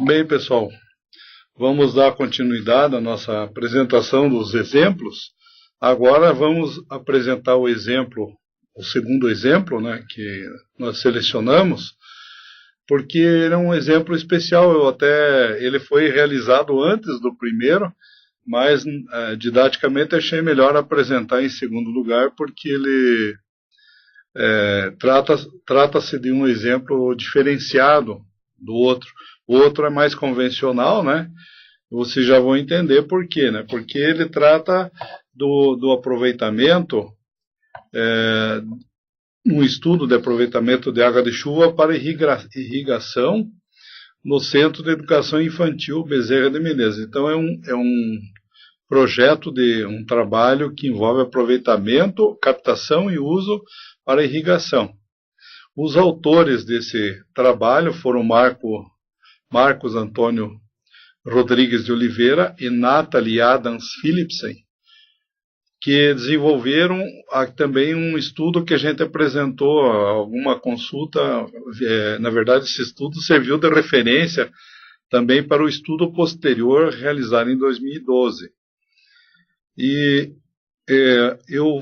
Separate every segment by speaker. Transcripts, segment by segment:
Speaker 1: Bem, pessoal, vamos dar continuidade à nossa apresentação dos exemplos. Agora vamos apresentar o exemplo, o segundo exemplo, né, que nós selecionamos, porque ele é um exemplo especial. Ele foi realizado antes do primeiro, mas didaticamente achei melhor apresentar em segundo lugar, porque ele trata-se de um exemplo diferenciado do outro. O outro é mais convencional, né? Vocês já vão entender por quê, né? Porque ele trata do aproveitamento, um estudo de aproveitamento de água de chuva para irrigação no Centro de Educação Infantil Bezerra de Menezes. Então é um projeto um trabalho que envolve aproveitamento, captação e uso para irrigação. Os autores desse trabalho foram Marcos Antônio Rodrigues de Oliveira e Nathalie Adams Philipsen, que desenvolveram também um estudo que a gente apresentou, alguma consulta. Na verdade, esse estudo serviu de referência também para o estudo posterior realizado em 2012. E eu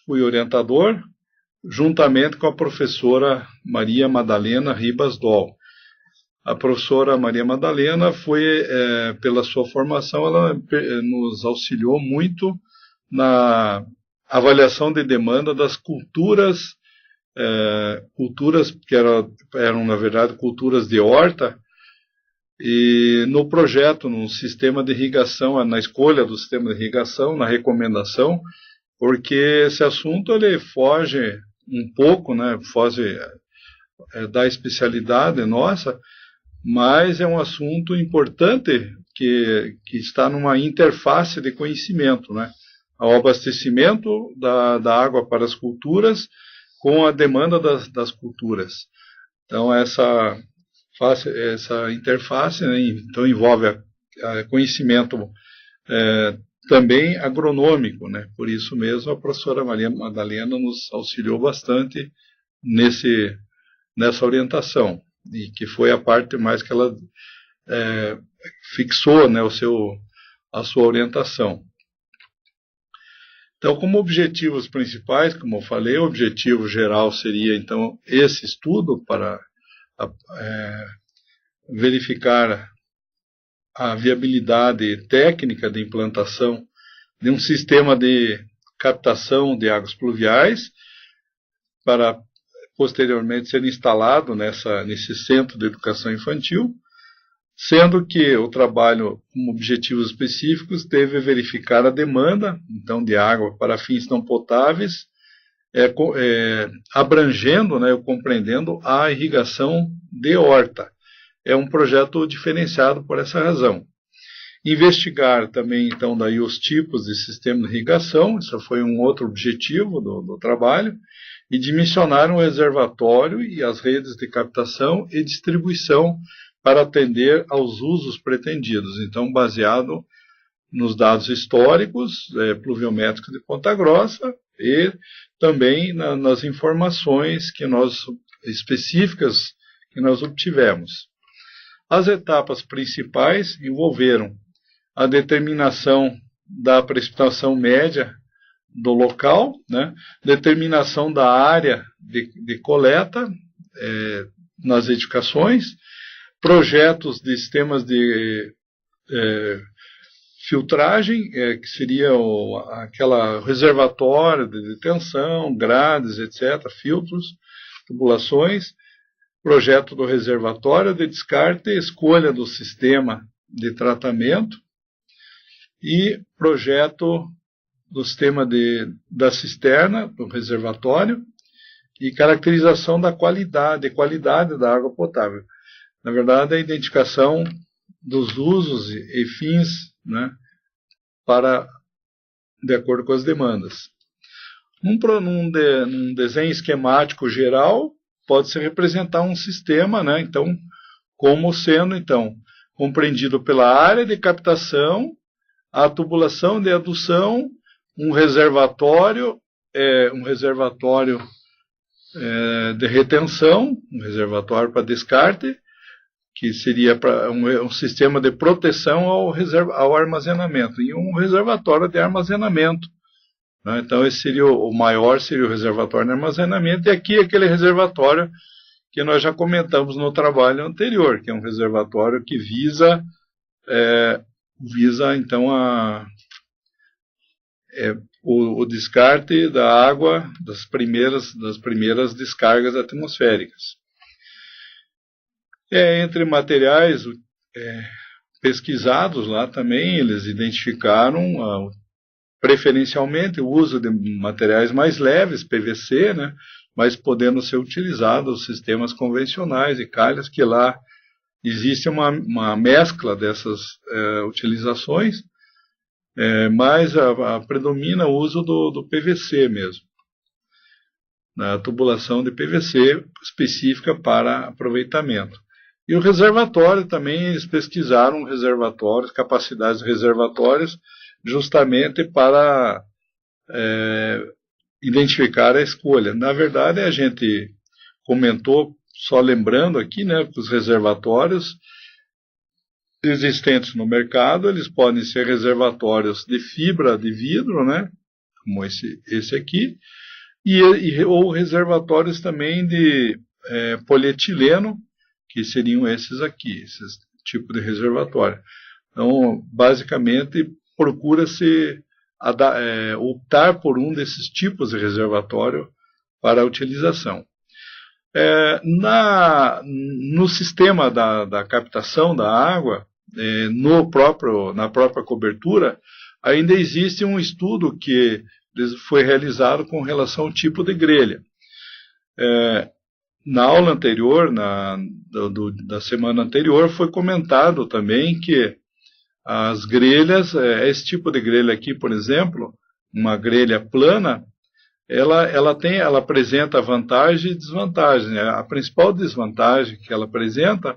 Speaker 1: fui orientador, juntamente com a professora Maria Madalena Ribas Doll. A professora Maria Madalena pela sua formação, ela nos auxiliou muito na avaliação de demanda das culturas que eram, na verdade, culturas de horta, e no projeto, no sistema de irrigação, na escolha do sistema de irrigação, na recomendação, porque esse assunto ele foge um pouco, né, foge da especialidade nossa, mas é um assunto importante que está numa interface de conhecimento, né? O abastecimento da água para as culturas com a demanda das culturas. Então, essa interface, né, então envolve conhecimento também agronômico, né? Por isso mesmo a professora Maria Madalena nos auxiliou bastante nessa orientação, e que foi a parte mais que ela fixou, né, a sua orientação. Então, como objetivos principais, como eu falei, o objetivo geral seria, então, esse estudo para verificar a viabilidade técnica de implantação de um sistema de captação de águas pluviais para posteriormente ser instalado nesse centro de educação infantil, sendo que o trabalho, como objetivos específicos, deve verificar a demanda, então, de água para fins não potáveis, abrangendo, né, compreendendo a irrigação de horta. É um projeto diferenciado por essa razão. Investigar também, então, daí os tipos de sistema de irrigação, isso foi um outro objetivo do trabalho, e dimensionar um reservatório e as redes de captação e distribuição para atender aos usos pretendidos. Então, baseado nos dados históricos, pluviométricos de Ponta Grossa, e também nas informações específicas que nós obtivemos. As etapas principais envolveram a determinação da precipitação média do local, né, determinação da área de coleta nas edificações, projetos de sistemas de filtragem, que seria aquela reservatório de detenção, grades, etc., filtros, tubulações, projeto do reservatório de descarte, escolha do sistema de tratamento e projeto do sistema da cisterna, do reservatório, e caracterização da qualidade da água potável. Na verdade, a identificação dos usos e fins, né, de acordo com as demandas. Num desenho esquemático geral, pode-se representar um sistema, né, então, como sendo, então, compreendido pela área de captação, a tubulação de adução, um reservatório de retenção, um reservatório para descarte, que seria um sistema de proteção ao armazenamento, e um reservatório de armazenamento. Né? Então, esse seria o maior, seria o reservatório de armazenamento, e aqui aquele reservatório que nós já comentamos no trabalho anterior, que é um reservatório que visa então o descarte da água das primeiras descargas atmosféricas. Entre materiais pesquisados lá também, eles identificaram preferencialmente o uso de materiais mais leves, PVC, né, mas podendo ser utilizados os sistemas convencionais e calhas, que lá existe uma mescla dessas utilizações, mas predomina o uso do PVC mesmo, na tubulação de PVC específica para aproveitamento. E o reservatório também, eles pesquisaram reservatórios, capacidades reservatórias, justamente para identificar a escolha. Na verdade, a gente comentou, só lembrando aqui, né, que os reservatórios existentes no mercado, eles podem ser reservatórios de fibra de vidro, né, como esse aqui, ou reservatórios também de polietileno, que seriam esses aqui, esses tipos de reservatório. Então, basicamente, procura-se optar por um desses tipos de reservatório para a utilização. No sistema da captação da água, na própria cobertura, ainda existe um estudo que foi realizado com relação ao tipo de grelha. Na aula anterior, da semana anterior, foi comentado também que as grelhas, esse tipo de grelha aqui, por exemplo, uma grelha plana, ela apresenta vantagem e desvantagem. Né? A principal desvantagem que ela apresenta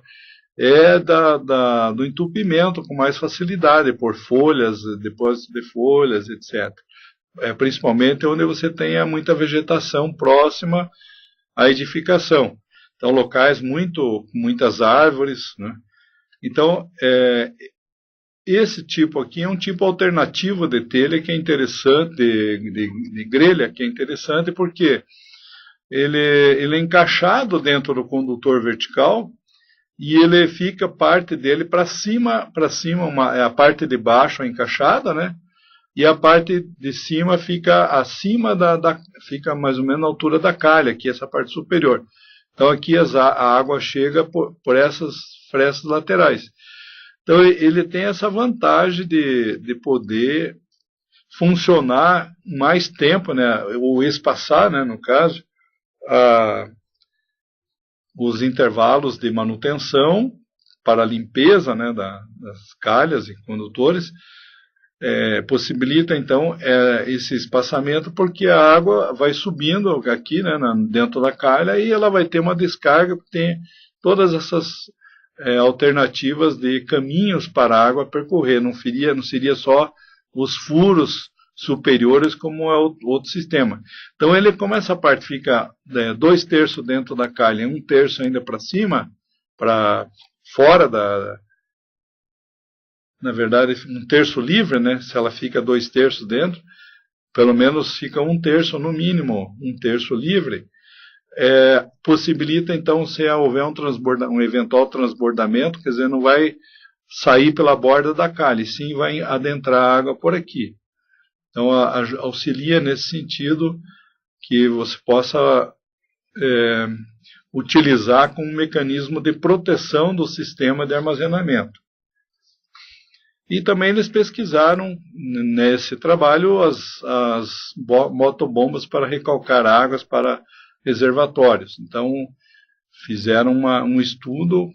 Speaker 1: é do entupimento com mais facilidade, por folhas, depósitos de folhas, etc. Principalmente onde você tenha muita vegetação próxima à edificação. Então, locais muitas árvores. Né? Então, esse tipo aqui é um tipo alternativo de telha que é interessante, de grelha, que é interessante porque ele é encaixado dentro do condutor vertical e ele fica parte dele para cima, a parte de baixo é encaixada, né? E a parte de cima fica acima fica mais ou menos na altura da calha, aqui essa parte superior. Então aqui a água chega por essas frestas laterais. Então, ele tem essa vantagem de poder funcionar mais tempo, né, ou espaçar, né, no caso, os intervalos de manutenção para a limpeza, né, das calhas e condutores, possibilita, então, esse espaçamento, porque a água vai subindo aqui, né, dentro da calha, e ela vai ter uma descarga, que tem todas essas alternativas de caminhos para a água percorrer, não seria só os furos superiores como é o outro sistema. Então, como essa parte fica 2/3 dentro da calha e 1/3 ainda para cima, para fora na verdade, 1/3 livre, né? Se ela fica 2/3 dentro, pelo menos fica 1/3 no mínimo, 1/3 livre. Possibilita, então, se houver um eventual transbordamento, quer dizer, não vai sair pela borda da calha, e sim vai adentrar a água por aqui. Então, auxilia nesse sentido que você possa utilizar como um mecanismo de proteção do sistema de armazenamento. E também eles pesquisaram nesse trabalho as motobombas para recalcar águas para reservatórios. Então, fizeram um estudo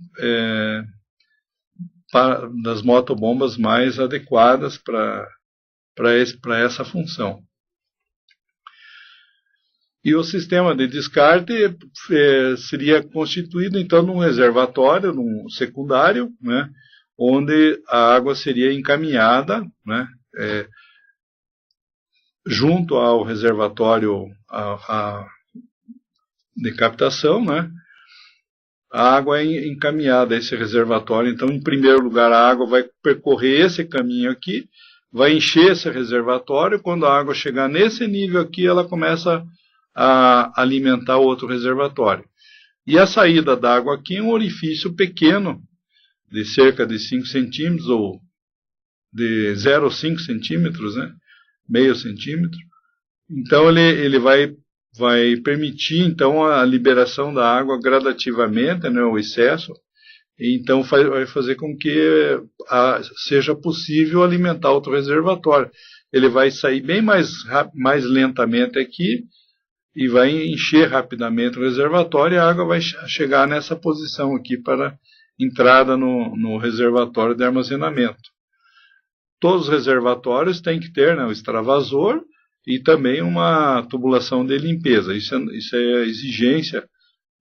Speaker 1: das motobombas mais adequadas para essa função. E o sistema de descarte seria constituído, então, num reservatório, num secundário, né, onde a água seria encaminhada, né, junto ao reservatório de captação, né, a água é encaminhada a esse reservatório. Então, em primeiro lugar, a água vai percorrer esse caminho aqui, vai encher esse reservatório. Quando a água chegar nesse nível aqui, ela começa a alimentar o outro reservatório. E a saída da água aqui é um orifício pequeno, de cerca de 5 centímetros, ou de 0,5 centímetros, né? Meio centímetro. Então, ele vai permitir, então, a liberação da água gradativamente, né, o excesso, e então vai fazer com que seja possível alimentar outro reservatório. Ele vai sair bem mais lentamente aqui, e vai encher rapidamente o reservatório, e a água vai chegar nessa posição aqui para entrada no reservatório de armazenamento. Todos os reservatórios têm que ter, né, o extravasor e também uma tubulação de limpeza. Isso é exigência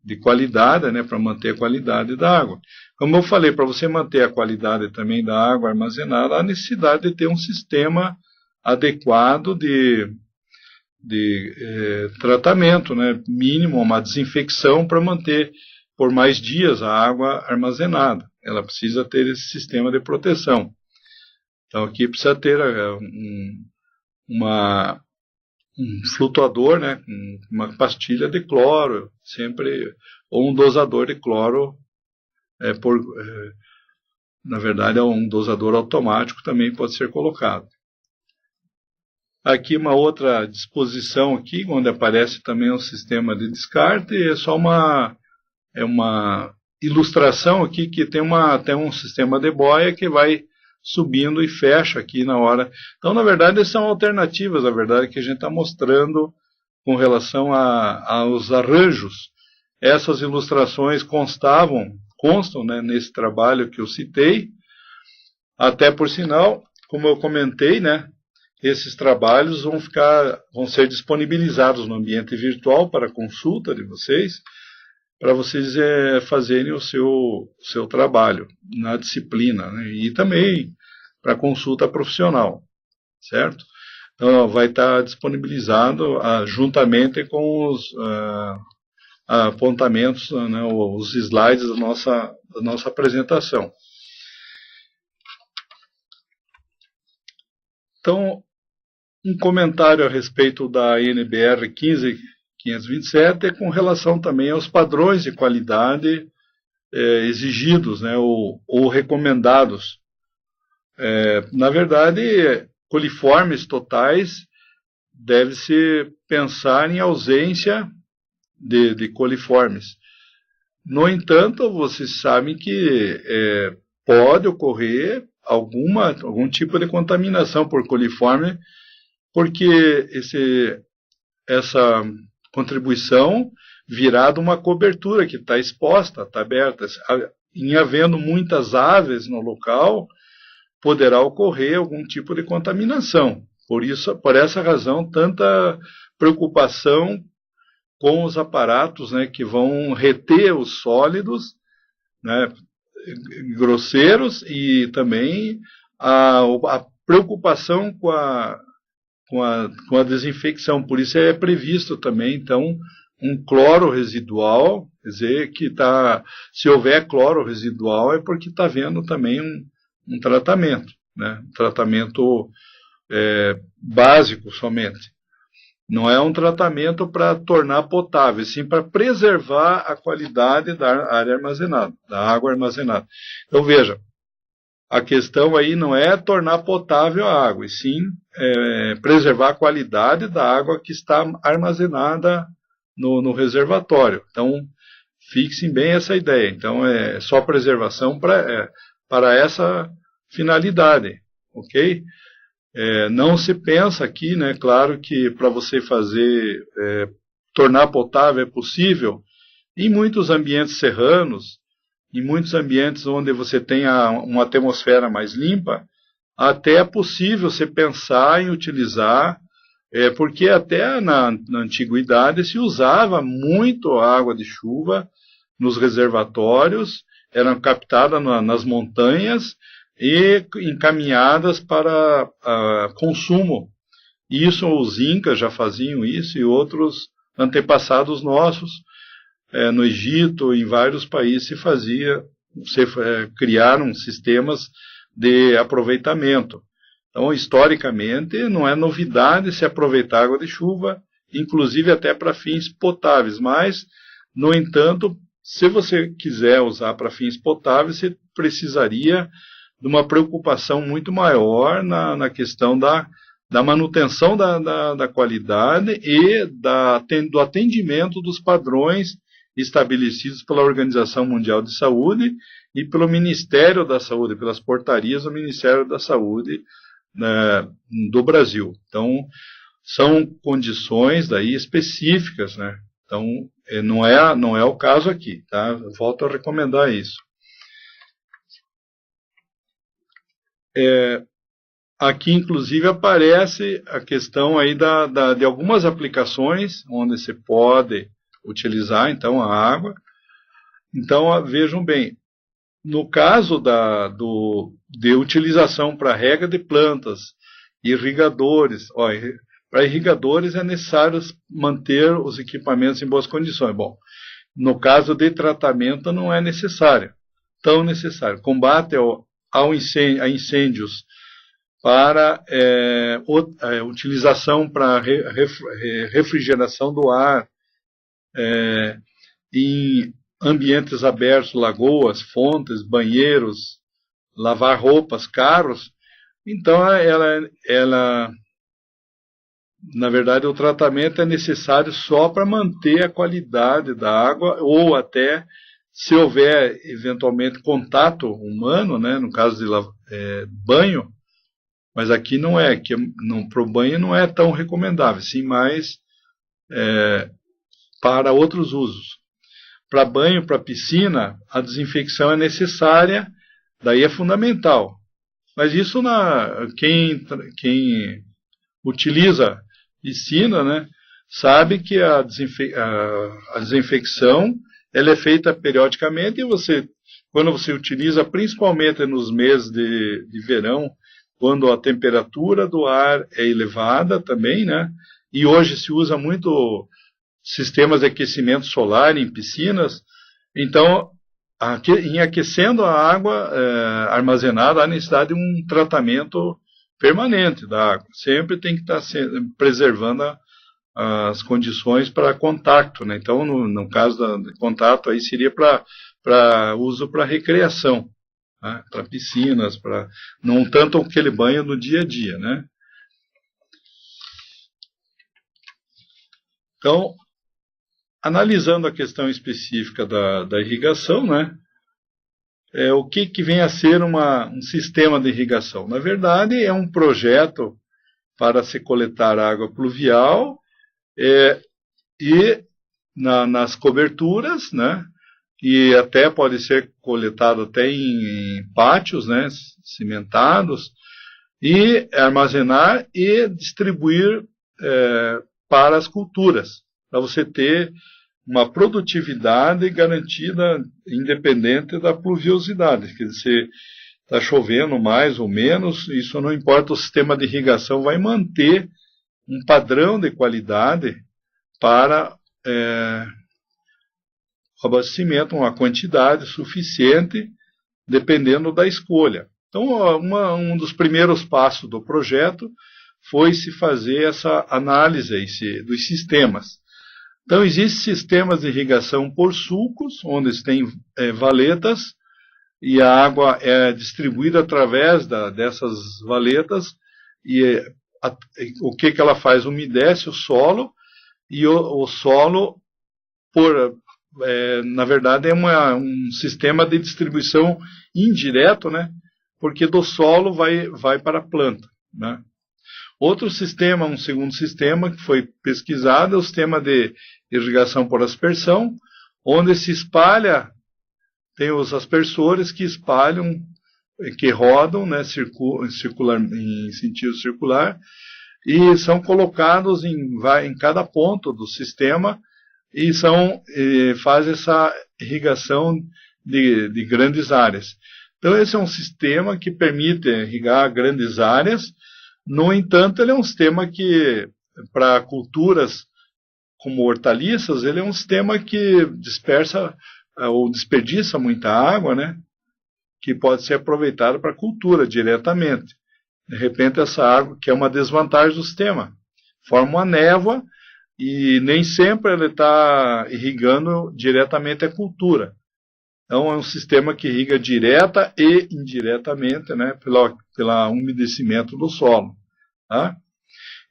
Speaker 1: de qualidade, né, para manter a qualidade da água. Como eu falei, para você manter a qualidade também da água armazenada, há necessidade de ter um sistema adequado de tratamento, né, mínimo, uma desinfecção para manter por mais dias a água armazenada. Ela precisa ter esse sistema de proteção. Então aqui precisa ter um flutuador, né, uma pastilha de cloro, sempre, ou um dosador de cloro, na verdade é um dosador automático, também pode ser colocado. Aqui uma outra disposição aqui, onde aparece também um sistema de descarte, é só uma ilustração aqui que tem um sistema de boia que vai subindo e fecha aqui na hora. Então, na verdade, são alternativas, na verdade, que a gente está mostrando com relação aos arranjos. Essas ilustrações constam, né, nesse trabalho que eu citei. Até por sinal, como eu comentei, né, esses trabalhos vão ser disponibilizados no ambiente virtual para consulta de vocês, para vocês fazerem o seu trabalho na disciplina, né? E também para consulta profissional, certo? Então, vai estar disponibilizado juntamente com os apontamentos, né, os slides da nossa apresentação. Então, um comentário a respeito da NBR 15527 é com relação também aos padrões de qualidade exigidos, né, ou recomendados. Na verdade, coliformes totais deve-se pensar em ausência de coliformes. No entanto, vocês sabem que pode ocorrer algum tipo de contaminação por coliforme, porque essa contribuição virá de uma cobertura que está exposta, está aberta. Em havendo muitas aves no local, poderá ocorrer algum tipo de contaminação. Por essa razão, tanta preocupação com os aparatos, né, que vão reter os sólidos, né, grosseiros, e também a preocupação com a desinfecção. Por isso é previsto também, então, um cloro residual, quer dizer, se houver cloro residual é porque está havendo também um tratamento, né, um tratamento básico somente. Não é um tratamento para tornar potável, sim para preservar a qualidade da área armazenada, da água armazenada. Então veja, a questão aí não é tornar potável a água, e sim preservar a qualidade da água que está armazenada no reservatório. Então fixem bem essa ideia. Então é só preservação para essa finalidade, ok? Não se pensa aqui, né, claro que para você tornar potável é possível, em muitos ambientes serranos, em muitos ambientes onde você tem uma atmosfera mais limpa, até é possível você pensar em utilizar, porque até na antiguidade se usava muito água de chuva nos reservatórios, eram captadas nas montanhas, e encaminhadas para consumo. Isso, os incas já faziam isso, e outros antepassados nossos. no Egito, em vários países criaram sistemas de aproveitamento. Então, historicamente, não é novidade se aproveitar água de chuva, inclusive até para fins potáveis, mas, no entanto, se você quiser usar para fins potáveis, você precisaria de uma preocupação muito maior na questão da manutenção da qualidade e do atendimento dos padrões estabelecidos pela Organização Mundial de Saúde e pelo Ministério da Saúde, pelas portarias do Ministério da Saúde, né, do Brasil. Então, são condições daí específicas, né? Então, não é o caso aqui, tá? Eu volto a recomendar isso. Aqui, inclusive, aparece a questão aí de algumas aplicações onde se pode utilizar, então, a água. Então, vejam bem, no caso de utilização para rega de plantas, irrigadores, para irrigadores é necessário manter os equipamentos em boas condições. Bom, no caso de tratamento não é necessário, tão necessário. Combate a incêndios para utilização para refrigeração do ar, em ambientes abertos, lagoas, fontes, banheiros, lavar roupas, carros. Então, na verdade, o tratamento é necessário só para manter a qualidade da água, ou até, se houver, eventualmente, contato humano, né, no caso de banho, mas aqui não é, para o banho não é tão recomendável, sim mais para outros usos. Para banho, para piscina, a desinfecção é necessária, daí é fundamental. Mas isso, quem utiliza piscina, né, sabe que a desinfecção ela é feita periodicamente, e quando você utiliza, principalmente nos meses de verão, quando a temperatura do ar é elevada também, né, e hoje se usa muito sistemas de aquecimento solar em piscinas, então, em aquecendo a água armazenada, há necessidade de um tratamento permanente da água. Sempre tem que estar preservando as condições para contato, né? Então, no caso de contato, aí seria para uso para recreação, né? Para piscinas, não tanto aquele banho no dia a dia, né? Então, analisando a questão específica da irrigação, né? O que vem a ser um sistema de irrigação? Na verdade, é um projeto para se coletar água pluvial e nas coberturas, né? E até pode ser coletado até em pátios, né? Cimentados, e armazenar e distribuir para as culturas, para você ter uma produtividade garantida, independente da pluviosidade. Quer dizer, está chovendo mais ou menos, isso não importa, o sistema de irrigação vai manter um padrão de qualidade para o abastecimento, uma quantidade suficiente, dependendo da escolha. Então, um dos primeiros passos do projeto foi se fazer essa análise dos sistemas. Então, existem sistemas de irrigação por sulcos, onde tem valetas, e a água é distribuída através dessas valetas, e o que ela faz? Umedece o solo, e o solo, na verdade, é um sistema de distribuição indireto, né? Porque do solo vai para a planta, né? Outro sistema, um segundo sistema que foi pesquisado, é o sistema de irrigação por aspersão, onde se espalha, tem os aspersores que espalham, que rodam, né, em sentido circular, e são colocados em cada ponto do sistema e faz essa irrigação de grandes áreas. Então, esse é um sistema que permite irrigar grandes áreas. No entanto, ele é um sistema que, para culturas como hortaliças, ele é um sistema que dispersa ou desperdiça muita água, né? Que pode ser aproveitada para cultura diretamente. De repente, essa água, que é uma desvantagem do sistema, forma uma névoa e nem sempre ele está irrigando diretamente a cultura. Então, é um sistema que irriga direta e indiretamente, né, pelo umedecimento do solo. Tá?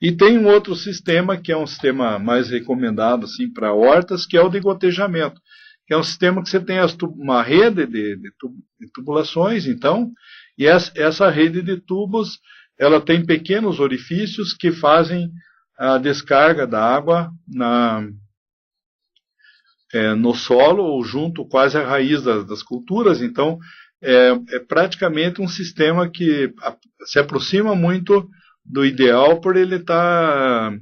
Speaker 1: E tem um outro sistema, que é um sistema mais recomendado assim, para hortas, que é o de gotejamento, que é um sistema que você tem uma rede de tubulações, então, e essa rede de tubos, ela tem pequenos orifícios que fazem a descarga da água no solo ou junto quase à raiz das culturas. Então, é praticamente um sistema que se aproxima muito do ideal por ele estar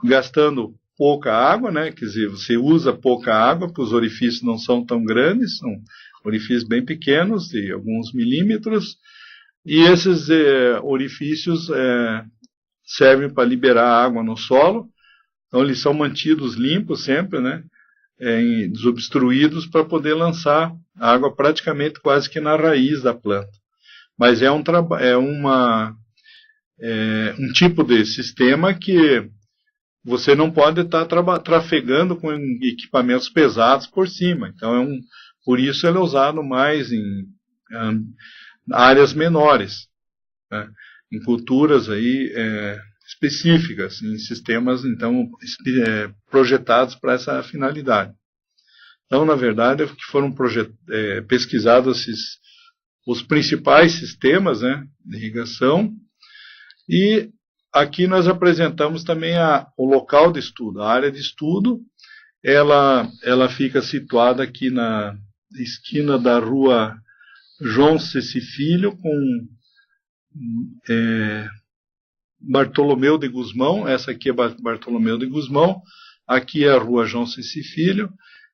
Speaker 1: gastando pouca água, né? Quer dizer, você usa pouca água, porque os orifícios não são tão grandes, são orifícios bem pequenos, de alguns milímetros, e esses orifícios servem para liberar água no solo. Então, eles são mantidos limpos sempre, né? Desobstruídos para poder lançar água praticamente quase que na raiz da planta. Mas é um tipo de sistema que você não pode estar trafegando com equipamentos pesados por cima. Então, por isso ele é usado mais em áreas menores, né? Em culturas aí, específicas, em sistemas então projetados para essa finalidade. Então, na verdade, foram pesquisados os principais sistemas, né, de irrigação, e aqui nós apresentamos também o local de estudo. A área de estudo, ela fica situada aqui na esquina da rua João Ceci Filho com Bartolomeu de Gusmão. Essa aqui é Bartolomeu de Gusmão, aqui é a rua João Ceci Filho.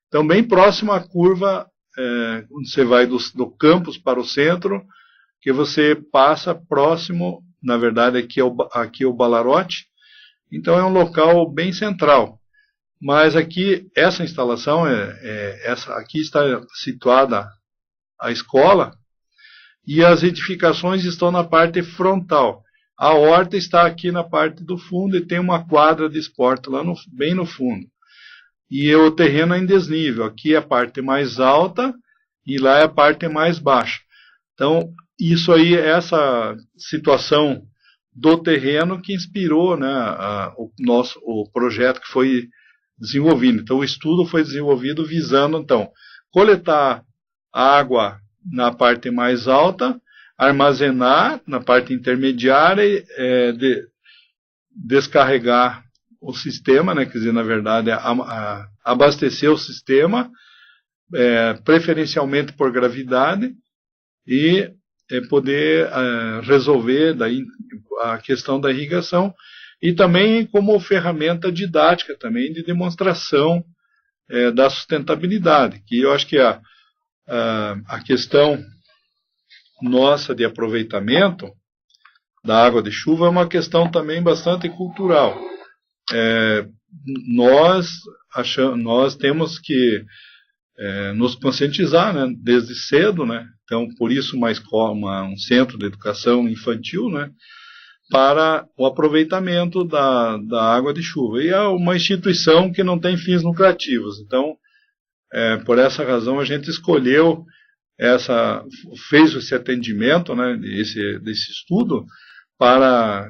Speaker 1: Então, bem próximo à curva, onde você vai do campus para o centro, que você passa próximo, na verdade aqui é o Balarote. Então é um local bem central. Mas aqui, essa instalação, aqui está situada a escola, e as edificações estão na parte frontal. A horta está aqui na parte do fundo e tem uma quadra de esporte lá bem no fundo. E o terreno é em desnível. Aqui é a parte mais alta e lá é a parte mais baixa. Então, isso aí, essa situação do terreno que inspirou, né, o projeto que foi desenvolvido. Então, o estudo foi desenvolvido visando, então, coletar água na parte mais alta, armazenar na parte intermediária e descarregar o sistema, né, quer dizer, na verdade, abastecer o sistema, preferencialmente por gravidade, e poder resolver daí a questão da irrigação, e também como ferramenta didática também de demonstração da sustentabilidade, que eu acho que a questão nossa de aproveitamento da água de chuva é uma questão também bastante cultural. Nós temos que nos conscientizar, né, desde cedo, né? Então, por isso um centro de educação infantil, né, para o aproveitamento da água de chuva. E é uma instituição que não tem fins lucrativos. Então, por essa razão, a gente escolheu fez esse atendimento, né, desse estudo para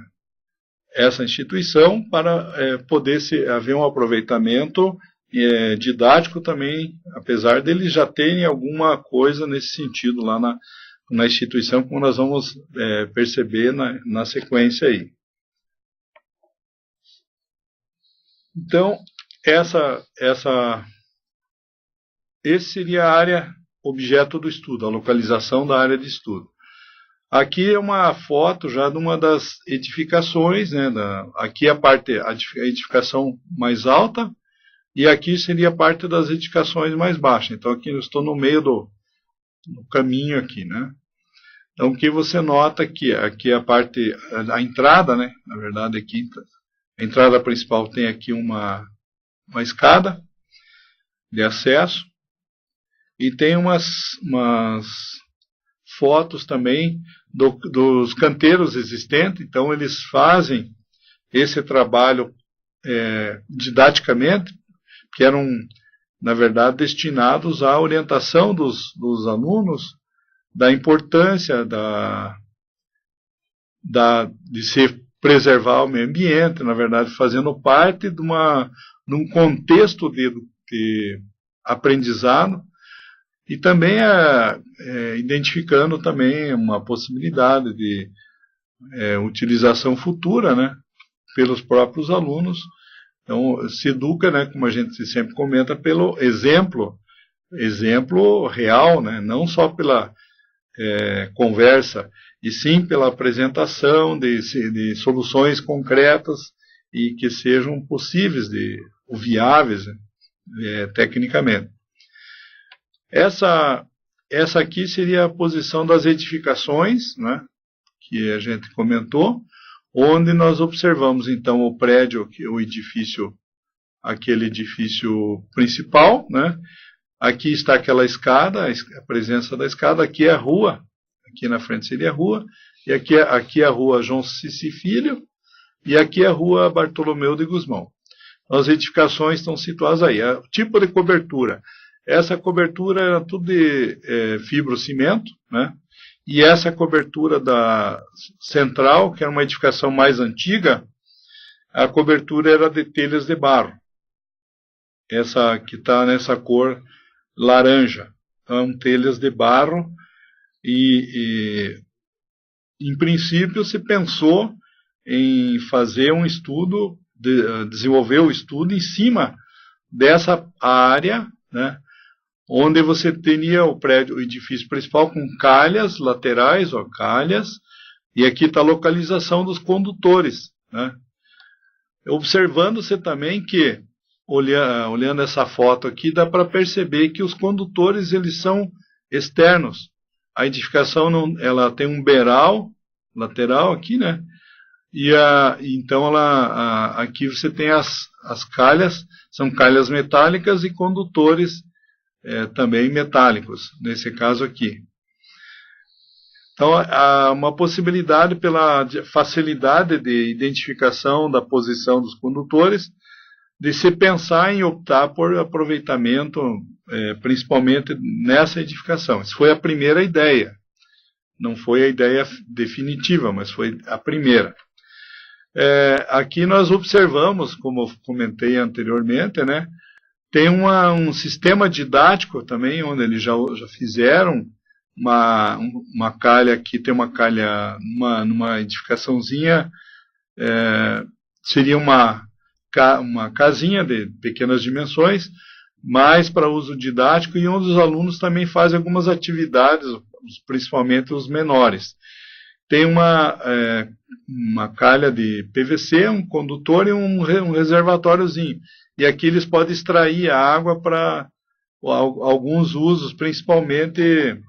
Speaker 1: essa instituição, para poder haver um aproveitamento didático também, apesar deles já terem alguma coisa nesse sentido lá na instituição, como nós vamos perceber na sequência aí. Então, esse seria a área objeto do estudo, a localização da área de estudo. Aqui é uma foto já de uma das edificações, né, aqui a edificação mais alta, e aqui seria a parte das edificações mais baixas. Então aqui eu estou no meio do caminho aqui, né? Então o que você nota aqui é a entrada, né? Na verdade aqui A entrada principal tem aqui uma escada de acesso e tem umas fotos também dos canteiros existentes. Então eles fazem esse trabalho didaticamente, que eram, na verdade, destinados à orientação dos alunos da importância de se preservar o meio ambiente, na verdade, fazendo parte de um contexto de aprendizado, e também identificando também uma possibilidade de utilização futura, né, pelos próprios alunos. Então, se educa, né, como a gente sempre comenta, pelo exemplo real, né, não só pela conversa, e sim pela apresentação de soluções concretas e que sejam possíveis ou viáveis tecnicamente. Essa aqui seria a posição das edificações, né, que a gente comentou, onde nós observamos então o prédio, o edifício, aquele edifício principal, né? Aqui está aquela escada, a presença da escada, aqui é a rua, aqui na frente seria a rua, e aqui é a rua João Cici Filho, e aqui é a rua Bartolomeu de Gusmão. As edificações estão situadas aí. O tipo de cobertura, essa cobertura era tudo de fibrocimento, né? E essa cobertura da central, que era uma edificação mais antiga, a cobertura era de telhas de barro. Essa que está nessa cor laranja. Então, telhas de barro e em princípio se pensou em fazer um estudo, desenvolver o estudo em cima dessa área, né, onde você teria o prédio, o edifício principal com calhas laterais, calhas, e aqui está a localização dos condutores, né. Observando-se também que, olhando essa foto aqui, dá para perceber que os condutores eles são externos. A edificação ela tem um beiral lateral aqui, né? Então aqui você tem as calhas, são calhas metálicas e condutores também metálicos, nesse caso aqui. Então, há uma possibilidade pela facilidade de identificação da posição dos condutores, de se pensar em optar por aproveitamento, principalmente nessa edificação. Isso foi a primeira ideia. Não foi a ideia definitiva, mas foi a primeira. Aqui nós observamos, como eu comentei anteriormente, né, tem um sistema didático também, onde eles já fizeram uma calha aqui, tem uma calha numa edificaçãozinha, seria uma casinha de pequenas dimensões, mas para uso didático, e onde os alunos também fazem algumas atividades, principalmente os menores. Tem uma calha de PVC, um condutor e um reservatóriozinho. E aqui eles podem extrair a água para alguns usos, principalmente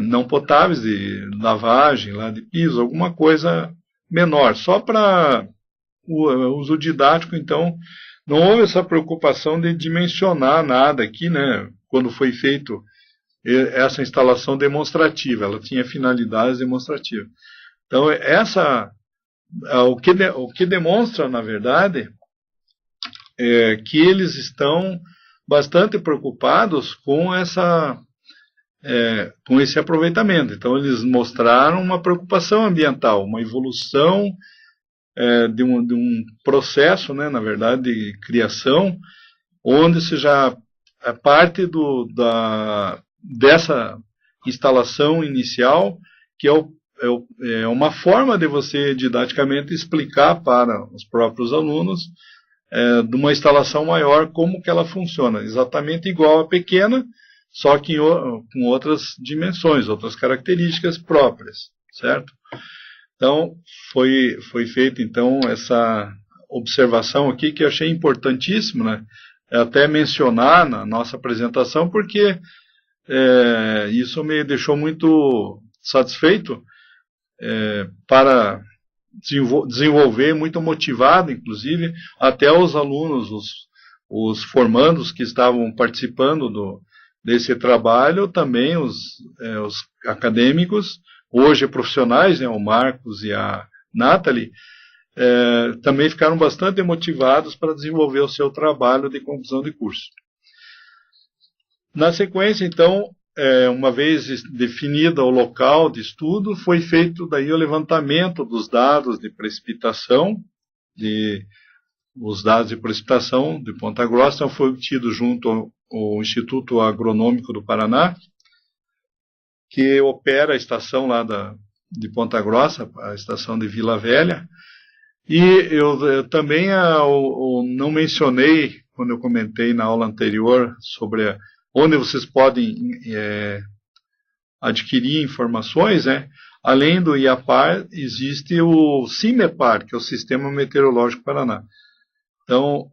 Speaker 1: não potáveis, de lavagem, lá de piso, alguma coisa menor. Só para o uso didático, então, não houve essa preocupação de dimensionar nada aqui, né? Quando foi feito essa instalação demonstrativa, ela tinha finalidades demonstrativas. Então, o que demonstra, na verdade, é que eles estão bastante preocupados com esse aproveitamento. Então, eles mostraram uma preocupação ambiental, uma evolução de um processo, né, na verdade, de criação, onde se já parte dessa instalação inicial, que é uma forma de você didaticamente explicar para os próprios alunos de uma instalação maior como que ela funciona, exatamente igual à pequena, só que com outras dimensões, outras características próprias, certo? Então, foi feita então essa observação aqui que eu achei importantíssimo, né? Até mencionar na nossa apresentação, porque isso me deixou muito satisfeito para desenvolver, muito motivado, inclusive, até os alunos, os formandos que estavam participando desse trabalho, também os acadêmicos, hoje profissionais, né, o Marcos e a Nathalie, também ficaram bastante motivados para desenvolver o seu trabalho de conclusão de curso. Na sequência, então, uma vez definido o local de estudo, foi feito daí o levantamento dos dados de precipitação, os dados de precipitação de Ponta Grossa. Então, foi obtido junto ao Instituto Agronômico do Paraná, que opera a estação lá de Ponta Grossa, a estação de Vila Velha. E eu também não mencionei, quando eu comentei na aula anterior, sobre onde vocês podem adquirir informações, né? Além do IAPAR, existe o CIMEPAR, que é o Sistema Meteorológico Paraná. Então,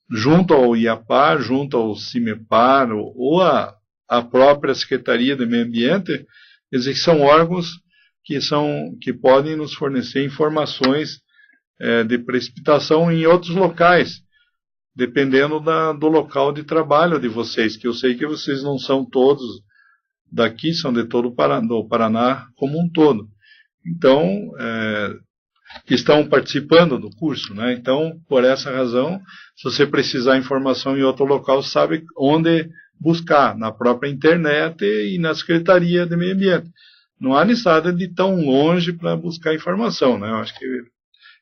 Speaker 1: junto ao IAPAR, junto ao CIMEPAR, ou a própria Secretaria do Meio Ambiente, eles são órgãos que podem nos fornecer informações de precipitação em outros locais, dependendo do local de trabalho de vocês, que eu sei que vocês não são todos daqui, são de todo do Paraná como um todo. Então, que estão participando do curso, né? Então, por essa razão, se você precisar de informação em outro local, sabe onde buscar, na própria internet e na Secretaria de Meio Ambiente. Não há necessidade de ir tão longe para buscar informação, né? Eu acho que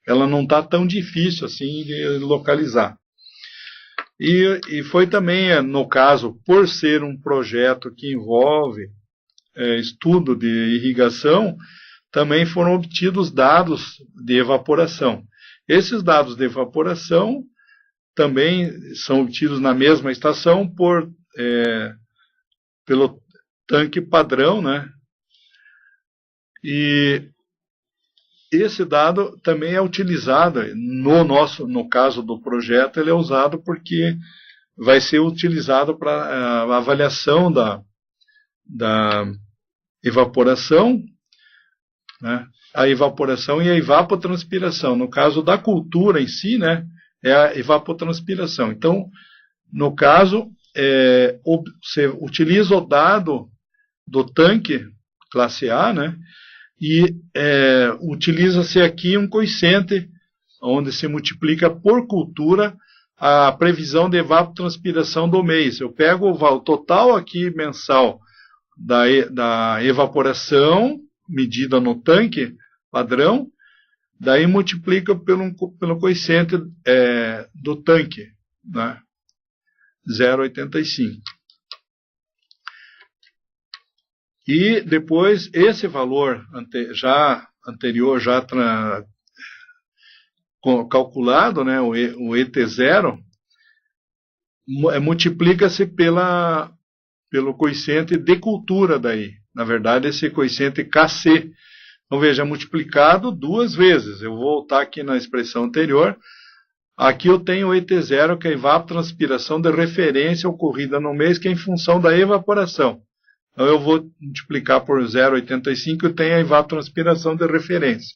Speaker 1: ela não está tão difícil assim de localizar. E foi também, no caso, por ser um projeto que envolve estudo de irrigação, também foram obtidos dados de evaporação. Esses dados de evaporação também são obtidos na mesma estação pelo tanque padrão, né? E esse dado também é utilizado, no caso do projeto, ele é usado porque vai ser utilizado para a avaliação da evaporação, né? A evaporação e a evapotranspiração. No caso da cultura em si, né, é a evapotranspiração. Então, no caso, você utiliza o dado do tanque classe A, né, e utiliza-se aqui um coeficiente onde se multiplica por cultura a previsão de evapotranspiração do mês. Eu pego o total aqui mensal da evaporação medida no tanque padrão, daí multiplica pelo coeficiente do tanque, né, 0,85. E depois esse valor anterior, calculado, né, o ET0, multiplica-se pelo coeficiente de cultura daí. Na verdade, esse coeficiente KC. Então, veja, multiplicado duas vezes. Eu vou voltar aqui na expressão anterior. Aqui eu tenho o ET0, que é a evapotranspiração de referência ocorrida no mês, que é em função da evaporação. Então, eu vou multiplicar por 0,85 e tenho a evapotranspiração de referência.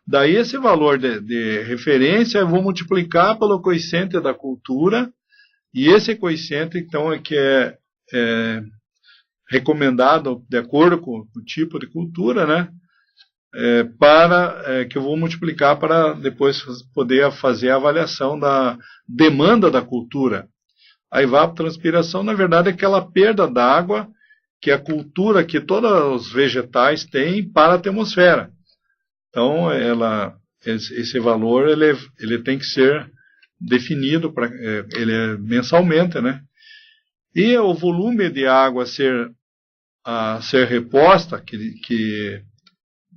Speaker 1: Daí, esse valor de referência, eu vou multiplicar pelo coeficiente da cultura, e esse coeficiente, então, é que é recomendado de acordo com o tipo de cultura, né, que eu vou multiplicar para depois poder fazer a avaliação da demanda da cultura. A evapotranspiração, na verdade, é aquela perda d'água que a cultura, que todos os vegetais têm para a atmosfera. Então, esse valor ele tem que ser definido ele é mensalmente, né? E o volume de água a ser reposta, que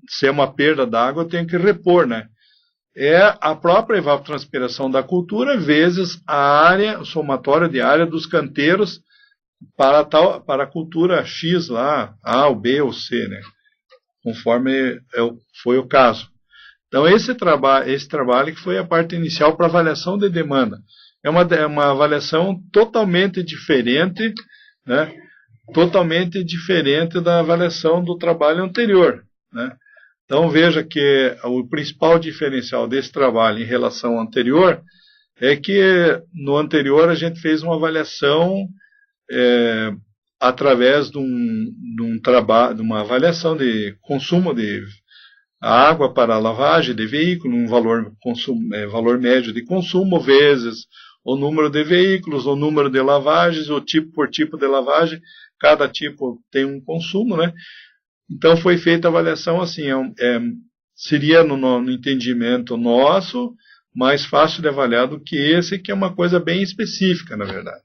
Speaker 1: se é uma perda d'água, tem que repor, né? É a própria evapotranspiração da cultura vezes o somatório de área dos canteiros para a cultura X lá, A, ou B ou C, né? Conforme foi o caso. Então, esse trabalho que foi a parte inicial para avaliação de demanda. É uma avaliação totalmente diferente, né? Totalmente diferente da avaliação do trabalho anterior, né? Então veja que o principal diferencial desse trabalho em relação ao anterior é que no anterior a gente fez uma avaliação através de um trabalho, de uma avaliação de consumo de água para lavagem de veículo, um valor médio de consumo, vezes o número de veículos, o número de lavagens, o tipo por tipo de lavagem, cada tipo tem um consumo, né? Então foi feita a avaliação assim, seria no entendimento nosso mais fácil de avaliar do que esse, que é uma coisa bem específica, na verdade.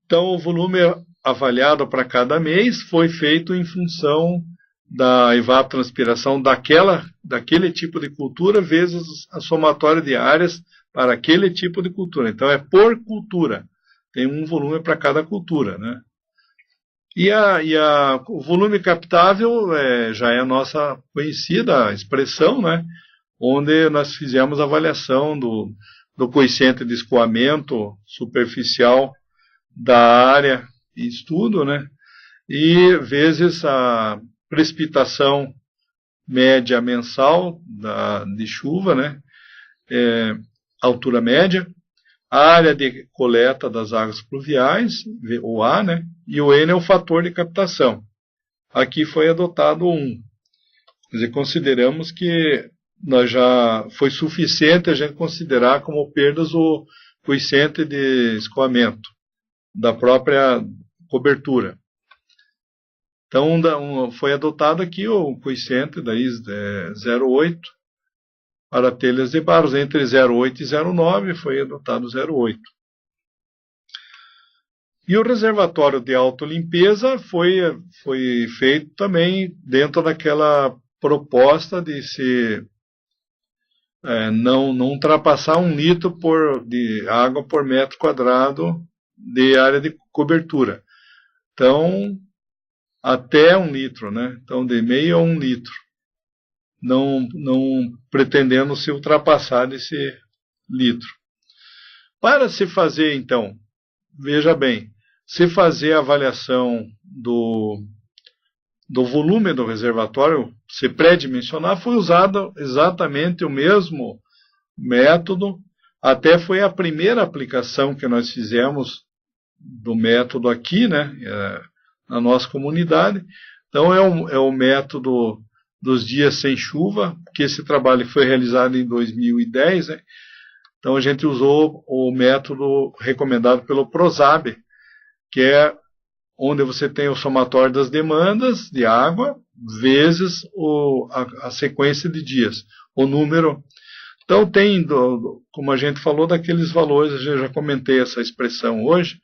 Speaker 1: Então o volume avaliado para cada mês foi feito em função da evapotranspiração daquele tipo de cultura vezes a somatória de áreas para aquele tipo de cultura. Então é por cultura, tem um volume para cada cultura, né? O volume captável já é a nossa conhecida expressão, né? Onde nós fizemos a avaliação do coeficiente de escoamento superficial da área em estudo, né? E vezes a precipitação média mensal de chuva, né? Altura média, a área de coleta das águas pluviais, o A, né? E o N é o fator de captação. Aqui foi adotado 1. Quer dizer, consideramos que foi suficiente a gente considerar como perdas o coeficiente de escoamento da própria cobertura. Então, foi adotado aqui o coeficiente daí 0,8 para telhas de barros, entre 0,8 e 0,9 foi adotado 0,8. E o reservatório de autolimpeza foi feito também dentro daquela proposta de se não ultrapassar 1 litro de água por metro quadrado de área de cobertura. Então, até 1 litro, né? Então, de meio a 1 litro. Não pretendendo se ultrapassar desse litro. Para se fazer, então, veja bem, se fazer a avaliação do volume do reservatório, se pré-dimensionar, foi usado exatamente o mesmo método, até foi a primeira aplicação que nós fizemos do método aqui, né, na nossa comunidade. Então é o método dos dias sem chuva, que esse trabalho foi realizado em 2010, né? Então a gente usou o método recomendado pelo PROSAB, que é onde você tem o somatório das demandas de água, vezes a sequência de dias, o número. Então tem, como a gente falou, daqueles valores, eu já comentei essa expressão hoje.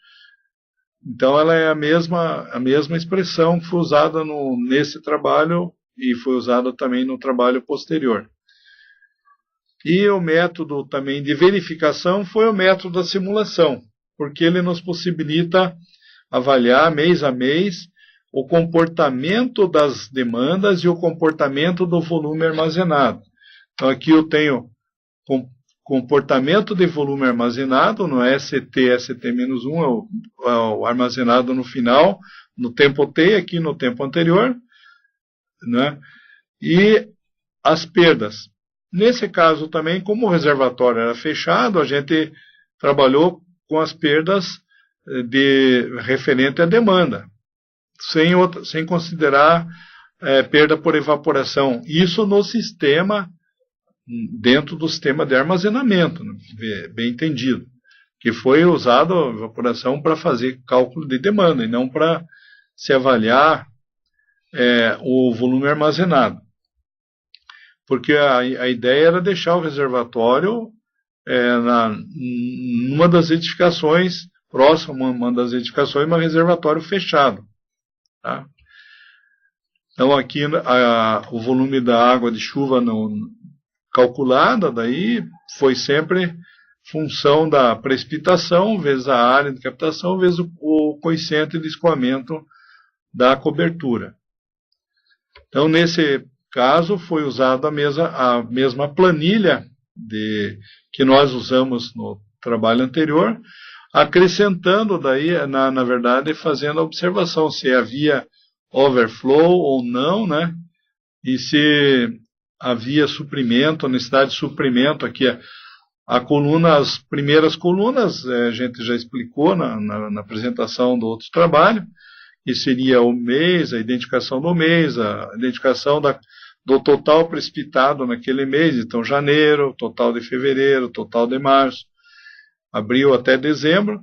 Speaker 1: Então ela é a mesma expressão que foi usada nesse trabalho e foi usada também no trabalho posterior. E o método também de verificação foi o método da simulação, porque ele nos possibilita avaliar mês a mês o comportamento das demandas e o comportamento do volume armazenado. Então aqui eu tenho comportamento de volume armazenado no ST, ST-1, é o armazenado no final, no tempo T, aqui no tempo anterior, né? E as perdas. Nesse caso também, como o reservatório era fechado, a gente trabalhou com as perdas referente à demanda, sem considerar perda por evaporação. Isso no sistema, dentro do sistema de armazenamento, né? Bem entendido, que foi usado a evaporação para fazer cálculo de demanda e não para se avaliar o volume armazenado. Porque a ideia era deixar o reservatório numa das edificações, próximo a uma das edificações, um reservatório fechado. Tá? Então aqui o volume da água de chuva calculada daí foi sempre função da precipitação vezes a área de captação vezes o coeficiente de escoamento da cobertura. Então nesse caso foi usada a mesma planilha que nós usamos no trabalho anterior, acrescentando daí, na verdade, fazendo a observação se havia overflow ou não, né? E se havia suprimento, necessidade de suprimento aqui. As primeiras colunas, a gente já explicou na apresentação do outro trabalho, que seria o mês, a identificação do mês, a identificação do total precipitado naquele mês, então janeiro, total de fevereiro, total de março, abril até dezembro.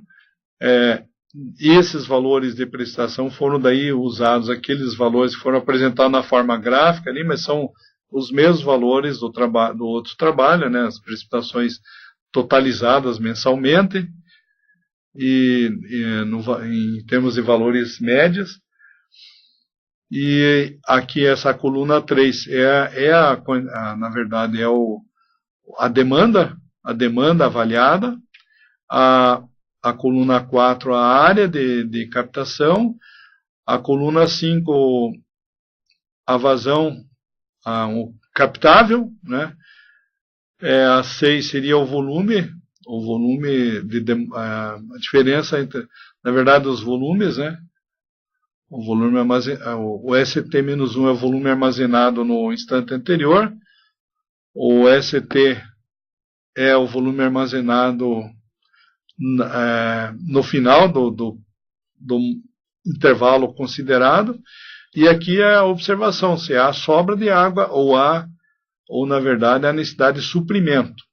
Speaker 1: E esses valores de precipitação foram daí usados, aqueles valores que foram apresentados na forma gráfica ali, mas são os mesmos valores do outro trabalho, né, as precipitações totalizadas mensalmente, em termos de valores médios. E aqui essa coluna 3 na verdade, a demanda avaliada, a coluna 4 a área de captação, a coluna 5 a vazão captável, né? A 6 seria o volume a diferença entre, na verdade, os volumes, né? O volume o ST-1 é o volume armazenado no instante anterior, o ST é o volume armazenado no final do intervalo considerado, e aqui é a observação, se há sobra de água ou na verdade, a necessidade de suprimento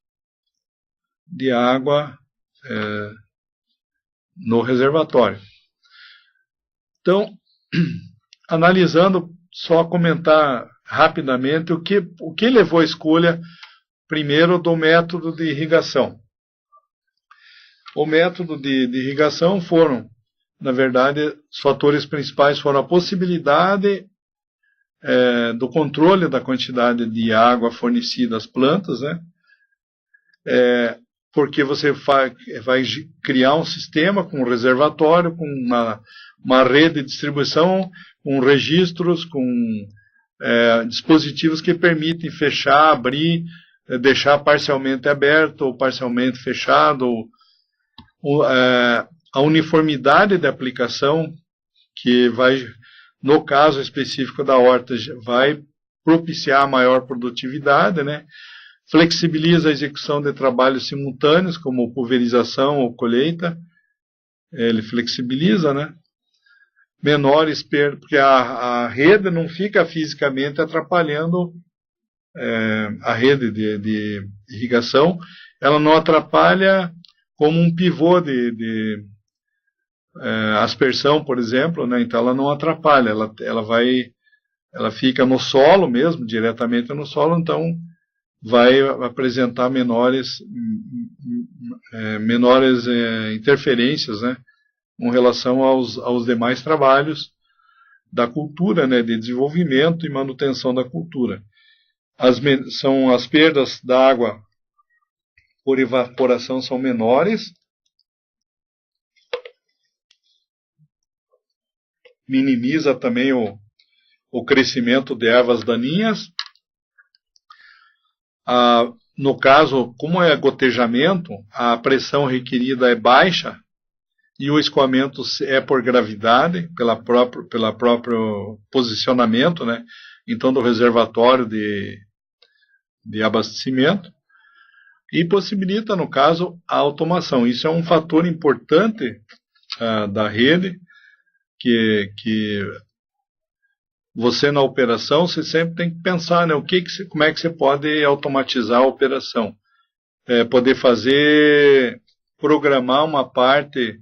Speaker 1: de água no reservatório. Então, analisando, só comentar rapidamente o que levou à escolha, primeiro, do método de irrigação. O método de irrigação foram, na verdade, os fatores principais foram a possibilidade do controle da quantidade de água fornecida às plantas, né? Porque você vai criar um sistema com um reservatório, com uma rede de distribuição, com registros, com dispositivos que permitem fechar, abrir, deixar parcialmente aberto ou parcialmente fechado. A uniformidade de aplicação, que vai, no caso específico da horta, vai propiciar a maior produtividade, né? Flexibiliza a execução de trabalhos simultâneos, como pulverização ou colheita. Ele flexibiliza, né? Menores perdas, porque a rede não fica fisicamente atrapalhando a rede de irrigação, ela não atrapalha como um pivô de aspersão, por exemplo, né? Então ela não atrapalha, ela fica no solo mesmo, diretamente no solo, então vai apresentar menores interferências, né, com relação aos demais trabalhos da cultura, né, de desenvolvimento e manutenção da cultura. As perdas da água por evaporação são menores, minimiza também o crescimento de ervas daninhas. No caso, como é gotejamento, a pressão requerida é baixa e o escoamento é por gravidade, pelo próprio posicionamento, né, então do reservatório de abastecimento, e possibilita, no caso, a automação. Isso é um fator importante da rede, que você na operação, você sempre tem que pensar, né, como é que você pode automatizar a operação. Poder programar uma parte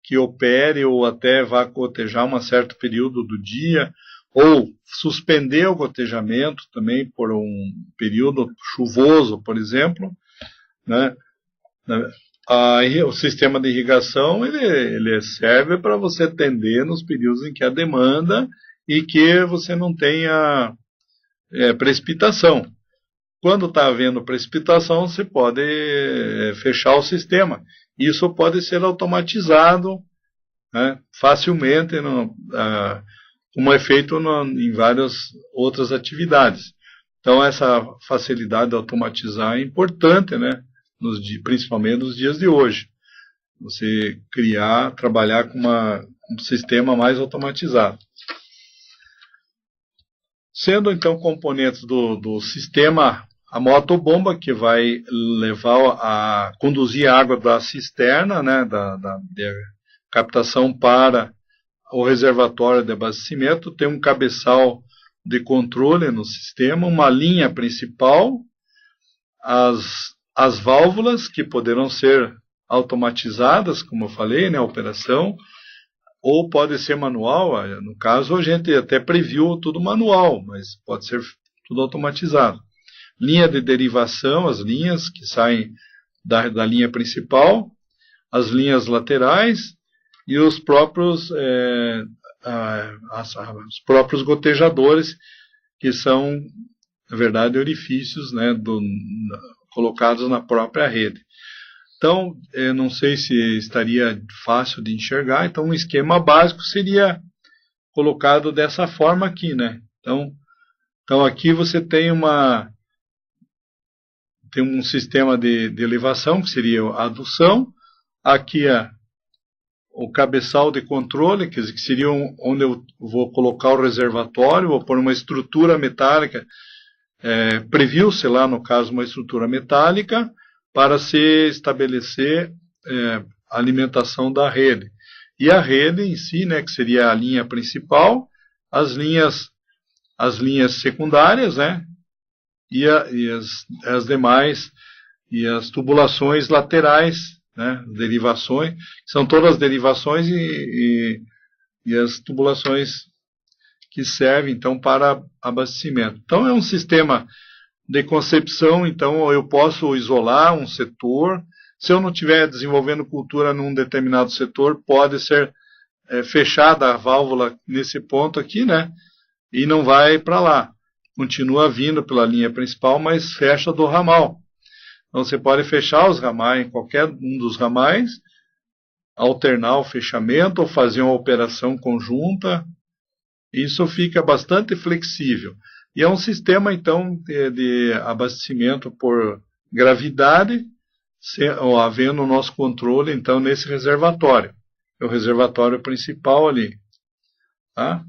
Speaker 1: que opere ou até vá gotejar um certo período do dia, ou suspender o gotejamento também por um período chuvoso, por exemplo, né? O sistema de irrigação ele serve para você atender nos períodos em que há demanda e que você não tenha precipitação. Quando está havendo precipitação, você pode fechar o sistema. Isso pode ser automatizado, né, facilmente, como é feito em várias outras atividades. Então, essa facilidade de automatizar é importante, né, principalmente nos dias de hoje. Você trabalhar com um sistema mais automatizado. Sendo então componentes do sistema, a motobomba, que vai levar a conduzir a água da cisterna, né, da captação para o reservatório de abastecimento, tem um cabeçal de controle no sistema, uma linha principal, as válvulas, que poderão ser automatizadas, como eu falei, né, a operação, ou pode ser manual. No caso, a gente até previu tudo manual, mas pode ser tudo automatizado. Linha de derivação, as linhas que saem da linha principal, as linhas laterais e os próprios gotejadores, que são, na verdade, orifícios, né, colocados na própria rede. Então, não sei se estaria fácil de enxergar, então um esquema básico seria colocado dessa forma aqui, né? Então aqui você tem um sistema de elevação, que seria a adução, aqui o cabeçal de controle, que seria onde eu vou colocar o reservatório, vou pôr uma estrutura metálica, previu-se lá, no caso, uma estrutura metálica, para se estabelecer a alimentação da rede. E a rede em si, né, que seria a linha principal, as linhas secundárias, né, e as demais, e as tubulações laterais, né, derivações, são todas derivações e as tubulações que servem, então, para abastecimento. Então, é um sistema de concepção. Então eu posso isolar um setor. Se eu não estiver desenvolvendo cultura num determinado setor, pode ser fechada a válvula nesse ponto aqui, né? E não vai para lá. Continua vindo pela linha principal, mas fecha do ramal. Então você pode fechar os ramais, qualquer um dos ramais, alternar o fechamento ou fazer uma operação conjunta. Isso fica bastante flexível. E é um sistema, então, de abastecimento por gravidade, havendo o nosso controle, então, nesse reservatório. É o reservatório principal ali. Tá?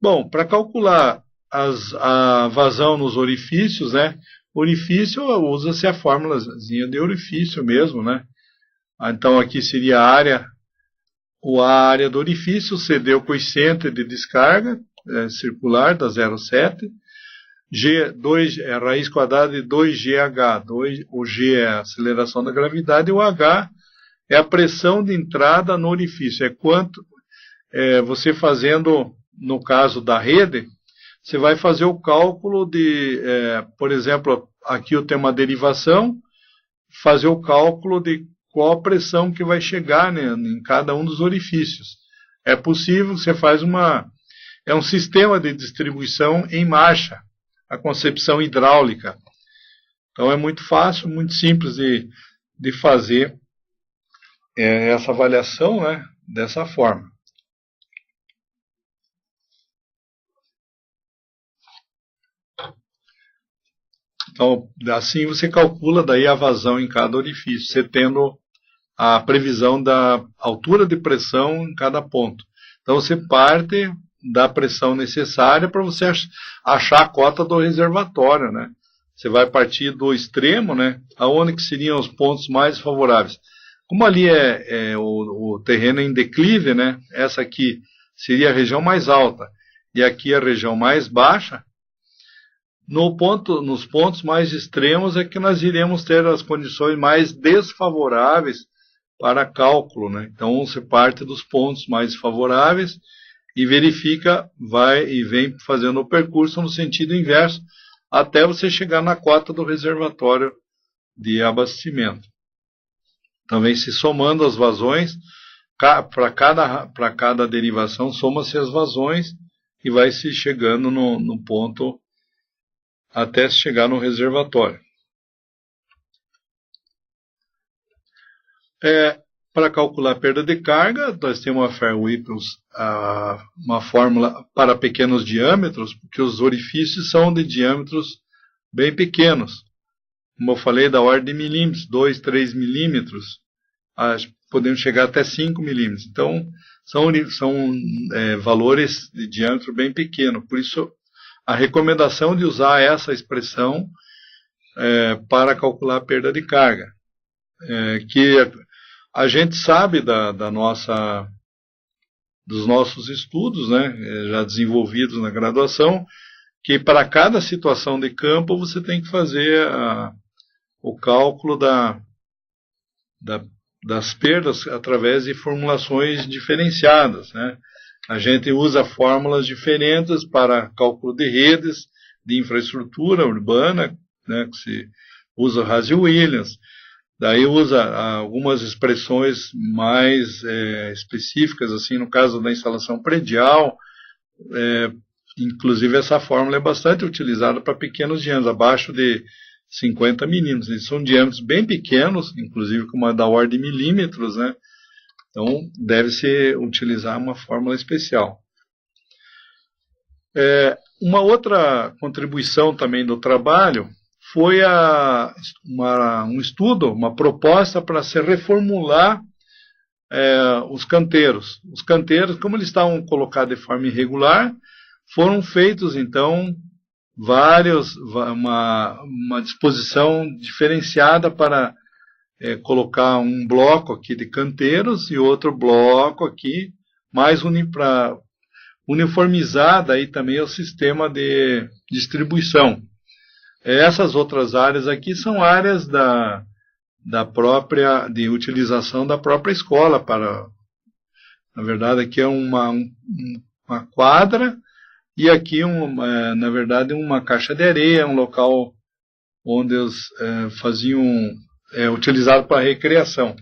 Speaker 1: Bom, para calcular a vazão nos orifícios, né? Orifício, usa-se a fórmulazinha de orifício mesmo, né? Então, aqui seria a área do orifício, CD o coeficiente de descarga, circular da 0,7, G2 é a raiz quadrada de 2GH, o G é a aceleração da gravidade e o H é a pressão de entrada no orifício. É quanto você fazendo, no caso da rede, você vai fazer o cálculo de, por exemplo, aqui eu tenho uma derivação, fazer o cálculo de qual a pressão que vai chegar, né, em cada um dos orifícios. É possível, você faz é um sistema de distribuição em marcha, a concepção hidráulica. Então é muito fácil, muito simples de fazer essa avaliação, né, dessa forma. Então, assim você calcula daí a vazão em cada orifício, você tendo a previsão da altura de pressão em cada ponto. Então você parte da pressão necessária para você achar a cota do reservatório, né? Você vai partir do extremo, né? Aonde que seriam os pontos mais favoráveis. Como ali o terreno em declive, né? Essa aqui seria a região mais alta e aqui a região mais baixa. Nos pontos mais extremos é que nós iremos ter as condições mais desfavoráveis para cálculo, né? Então você parte dos pontos mais favoráveis e verifica, vai e vem fazendo o percurso no sentido inverso, até você chegar na cota do reservatório de abastecimento. Também se somando as vazões, para cada derivação, soma-se as vazões e vai se chegando no ponto até chegar no reservatório. Para calcular a perda de carga, nós temos a Fair-Whipples, uma fórmula para pequenos diâmetros, porque os orifícios são de diâmetros bem pequenos. Como eu falei, da ordem de milímetros, 2, 3 milímetros, podemos chegar até 5 milímetros. Então, são valores de diâmetro bem pequeno. Por isso, a recomendação de usar essa expressão para calcular a perda de carga. Que a gente sabe dos nossos estudos, né, já desenvolvidos na graduação, que para cada situação de campo você tem que fazer o cálculo das perdas através de formulações diferenciadas, né? A gente usa fórmulas diferentes para cálculo de redes, de infraestrutura urbana, né, que se usa Hazy-Williams. Daí usa algumas expressões mais específicas, assim, no caso da instalação predial. Inclusive essa fórmula é bastante utilizada para pequenos diâmetros, abaixo de 50 milímetros. Eles são diâmetros bem pequenos, inclusive com uma da ordem de milímetros, né? Então, deve-se utilizar uma fórmula especial. Uma outra contribuição também do trabalho foi um estudo, uma proposta para se reformular os canteiros. Os canteiros, como eles estavam colocados de forma irregular, foram feitos, então, uma disposição diferenciada para colocar um bloco aqui de canteiros e outro bloco aqui, mais uniformizar daí também o sistema de distribuição. Essas outras áreas aqui são áreas de utilização da própria escola na verdade aqui é uma quadra e aqui na verdade uma caixa de areia, um local onde eles faziam utilizado para recreação.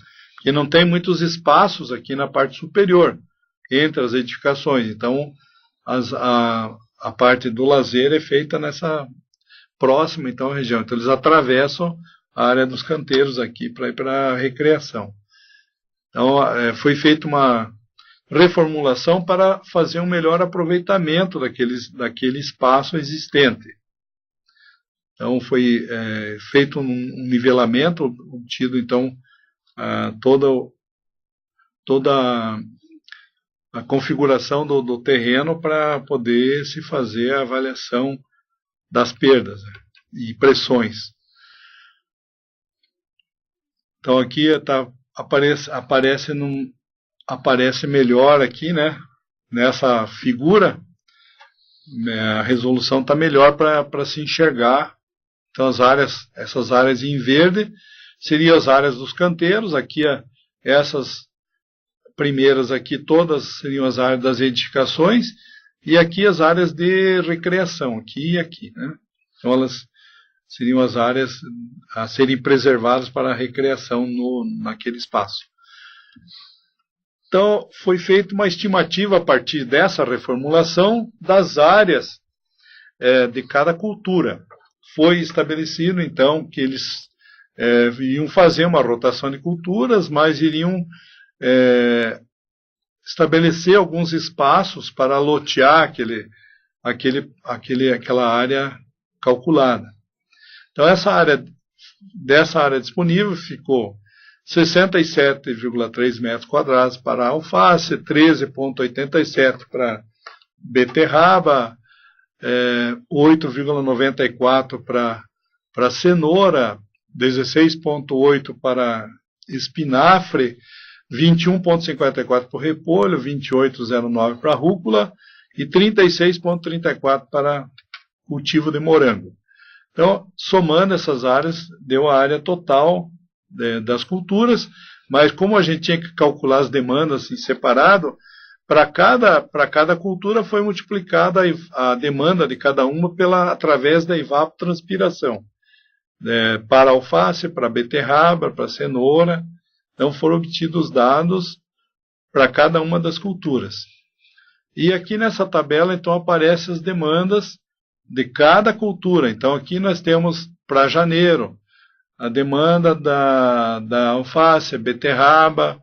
Speaker 1: E não tem muitos espaços aqui na parte superior entre as edificações. Então a parte do lazer é feita nessa próxima, então, região. Então, eles atravessam a área dos canteiros aqui para ir para a recreação. Então, foi feita uma reformulação para fazer um melhor aproveitamento daquele espaço existente. Então, foi feito um nivelamento, obtido, então, toda a configuração do terreno para poder se fazer a avaliação das perdas, né, e pressões. Então aqui aparece melhor aqui, né, nessa figura, a resolução está melhor para se enxergar. Então essas áreas em verde seriam as áreas dos canteiros. Aqui essas primeiras aqui todas seriam as áreas das edificações. E aqui as áreas de recreação, aqui e aqui, né? Então elas seriam as áreas a serem preservadas para a recreação naquele espaço. Então foi feita uma estimativa a partir dessa reformulação das áreas de cada cultura. Foi estabelecido então que eles iriam fazer uma rotação de culturas, mas iriam estabelecer alguns espaços para lotear aquela área calculada. Então, dessa área disponível ficou 67,3 metros quadrados para alface, 13,87 para beterraba, 8,94 para cenoura, 16,8 para espinafre, 21,54 para o repolho, 28,09 para a rúcula e 36,34 para cultivo de morango. Então, somando essas áreas, deu a área total das culturas, mas como a gente tinha que calcular as demandas em separado, para cada cultura foi multiplicada a demanda de cada uma através da evapotranspiração. Para alface, para beterraba, para cenoura. Então foram obtidos dados para cada uma das culturas. E aqui nessa tabela, então, aparecem as demandas de cada cultura. Então aqui nós temos para janeiro a demanda da alface, beterraba,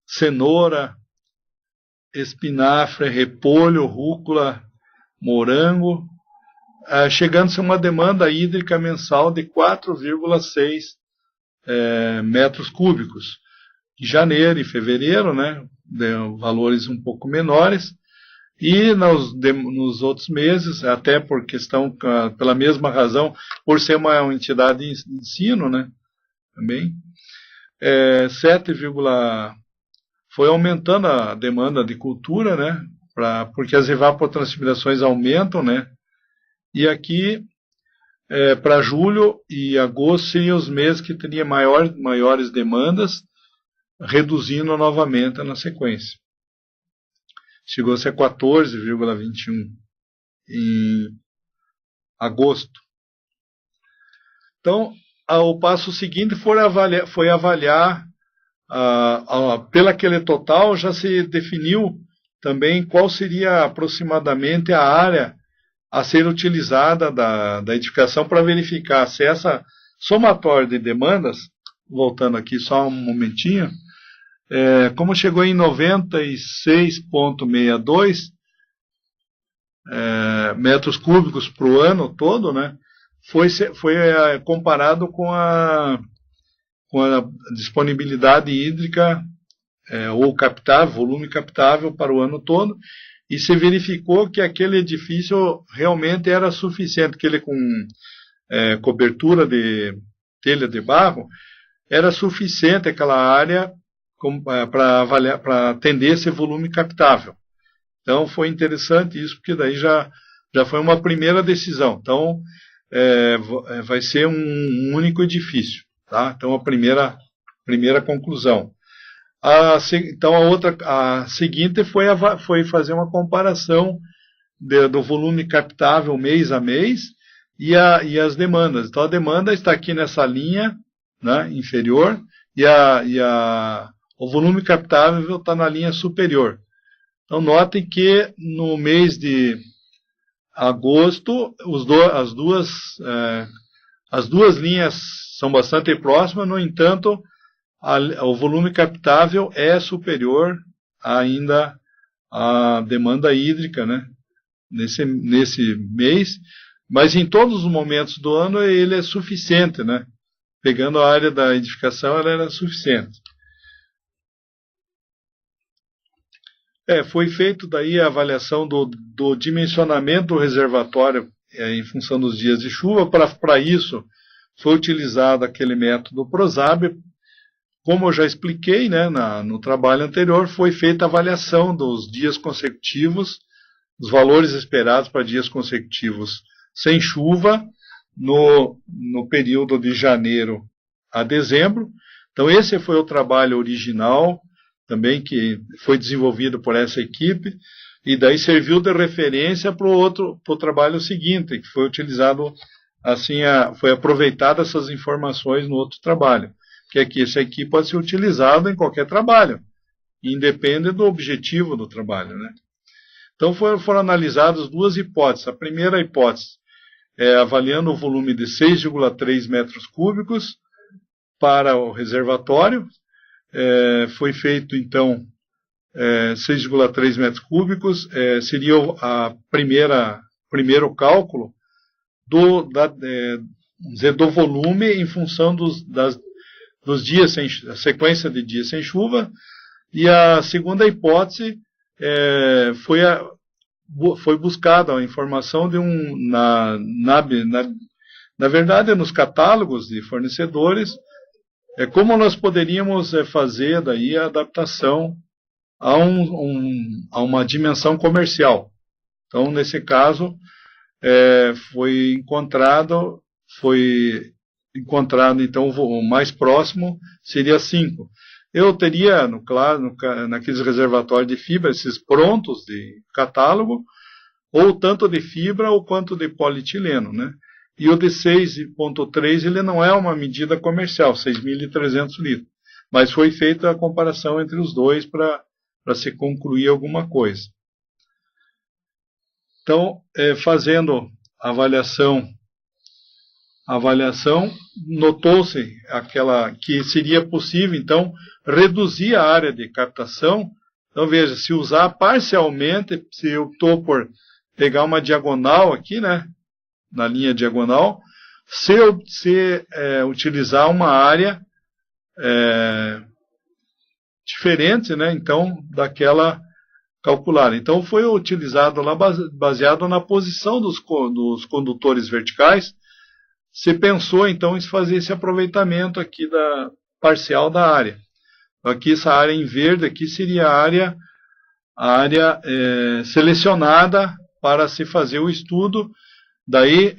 Speaker 1: cenoura, espinafre, repolho, rúcula, morango, chegando-se a uma demanda hídrica mensal de 4,6 metros cúbicos. Em janeiro e fevereiro, né, valores um pouco menores, E nos outros meses, até por questão, pela mesma razão, por ser uma entidade de ensino, né, também, 7, foi aumentando a demanda de cultura, né, porque as evapotranspirações aumentam, né, e aqui, para julho e agosto, seriam os meses que teriam maiores demandas, reduzindo novamente na sequência. Chegou-se a 14,21 em agosto. Então, o passo seguinte foi avaliar, pela aquele total, já se definiu também qual seria aproximadamente a área a ser utilizada da edificação para verificar se essa somatória de demandas, voltando aqui só um momentinho, como chegou em 96,62 metros cúbicos para o ano todo, né, foi comparado com a disponibilidade hídrica, ou volume captável para o ano todo, e se verificou que aquele edifício realmente era suficiente, que ele com cobertura de telha de barro, era suficiente aquela área para atender esse volume captável. Então foi interessante isso, porque daí já foi uma primeira decisão. Então vai ser um único edifício, tá? Então a primeira conclusão. Então a seguinte foi fazer uma comparação do volume captável mês a mês e as demandas. Então a demanda está aqui nessa linha, né, inferior, e o volume captável está na linha superior. Então notem que no mês de agosto as duas linhas são bastante próximas, no entanto, o volume captável é superior ainda à demanda hídrica, né, nesse mês, mas em todos os momentos do ano ele é suficiente, né? Pegando a área da edificação, ela era suficiente. Foi feito daí a avaliação do dimensionamento do reservatório em função dos dias de chuva. Para isso, foi utilizado aquele método ProSAB. Como eu já expliquei, né, no trabalho anterior, foi feita a avaliação dos dias consecutivos, os valores esperados para dias consecutivos sem chuva, no período de janeiro a dezembro. Então esse foi o trabalho original, também que foi desenvolvido por essa equipe, e daí serviu de referência para o trabalho seguinte, que foi utilizado, assim, foi aproveitada essas informações no outro trabalho, que é que isso aqui pode ser utilizado em qualquer trabalho, independe do objetivo do trabalho, né? Então foram analisadas duas hipóteses. A primeira hipótese avaliando o volume de 6,3 metros cúbicos para o reservatório. Foi feito, então, 6,3 metros cúbicos, seria primeiro cálculo do volume em função dos dias a sequência de dias sem chuva, e a segunda hipótese foi buscada a informação de na verdade, nos catálogos de fornecedores, como nós poderíamos fazer daí a adaptação a uma dimensão comercial. Então, nesse caso, foi encontrado, então, o mais próximo seria 5. Eu teria, naqueles reservatórios de fibra, esses prontos de catálogo, ou tanto de fibra ou quanto de polietileno, né? E o de 6,3 ele não é uma medida comercial, 6.300 litros. Mas foi feita a comparação entre os dois para se concluir alguma coisa. Então, fazendo a avaliação, notou-se que seria possível, então, reduzir a área de captação. Então, veja, se usar parcialmente, se eu estou por pegar uma diagonal aqui, né, na linha diagonal, se utilizar uma área diferente, né, então, daquela calculada. Então foi utilizado lá, baseado na posição dos condutores verticais, se pensou então em fazer esse aproveitamento aqui parcial da área. Aqui essa área em verde aqui seria a área selecionada para se fazer o estudo, daí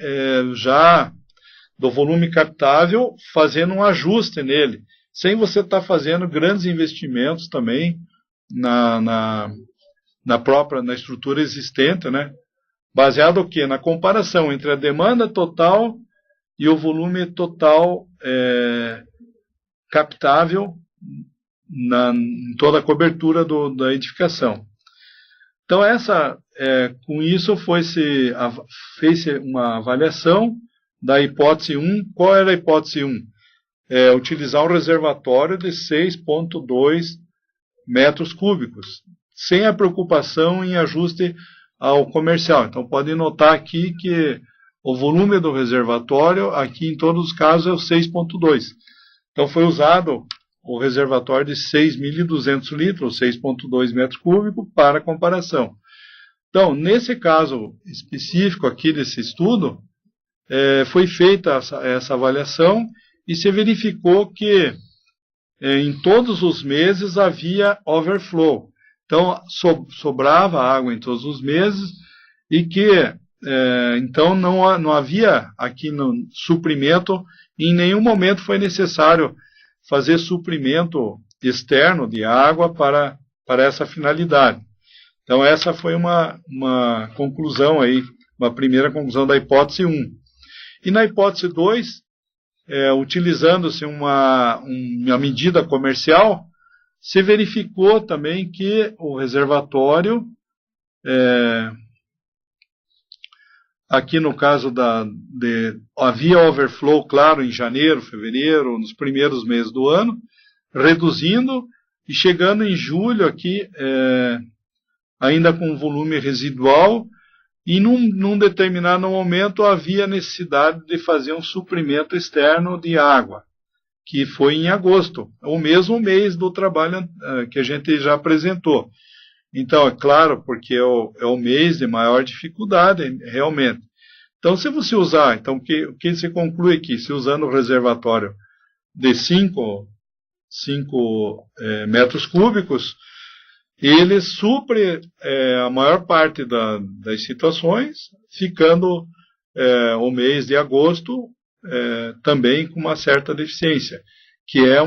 Speaker 1: já do volume captável, fazendo um ajuste nele, sem você estar fazendo grandes investimentos também na estrutura existente, né? Baseado o quê? Na comparação entre a demanda total e o volume total captável em toda a cobertura da edificação. Então, com isso fez-se uma avaliação da hipótese 1. Qual era a hipótese 1? Utilizar um reservatório de 6,2 metros cúbicos, sem a preocupação em ajuste ao comercial. Então, podem notar aqui que o volume do reservatório, aqui em todos os casos, é o 6,2. Então, foi usado o reservatório de 6.200 litros, 6,2 metros cúbicos, para comparação. Então, nesse caso específico aqui desse estudo, foi feita essa avaliação e se verificou que em todos os meses havia overflow. Então, sobrava água em todos os meses e que, então, não havia aqui no suprimento, em nenhum momento foi necessário fazer suprimento externo de água para essa finalidade. Então, essa foi uma conclusão aí, uma primeira conclusão da hipótese 1. E na hipótese 2, utilizando-se uma medida comercial, se verificou também que o reservatório, aqui no caso havia overflow, claro, em janeiro, fevereiro, nos primeiros meses do ano, reduzindo e chegando em julho aqui, ainda com volume residual, e num determinado momento havia necessidade de fazer um suprimento externo de água, que foi em agosto, o mesmo mês do trabalho que a gente já apresentou. Então, é claro, porque é o mês de maior dificuldade, realmente. Então, se você usar, então, o que se conclui aqui? Se usando o reservatório de 5 metros cúbicos, ele supre a maior parte das situações, ficando o mês de agosto também com uma certa deficiência, que é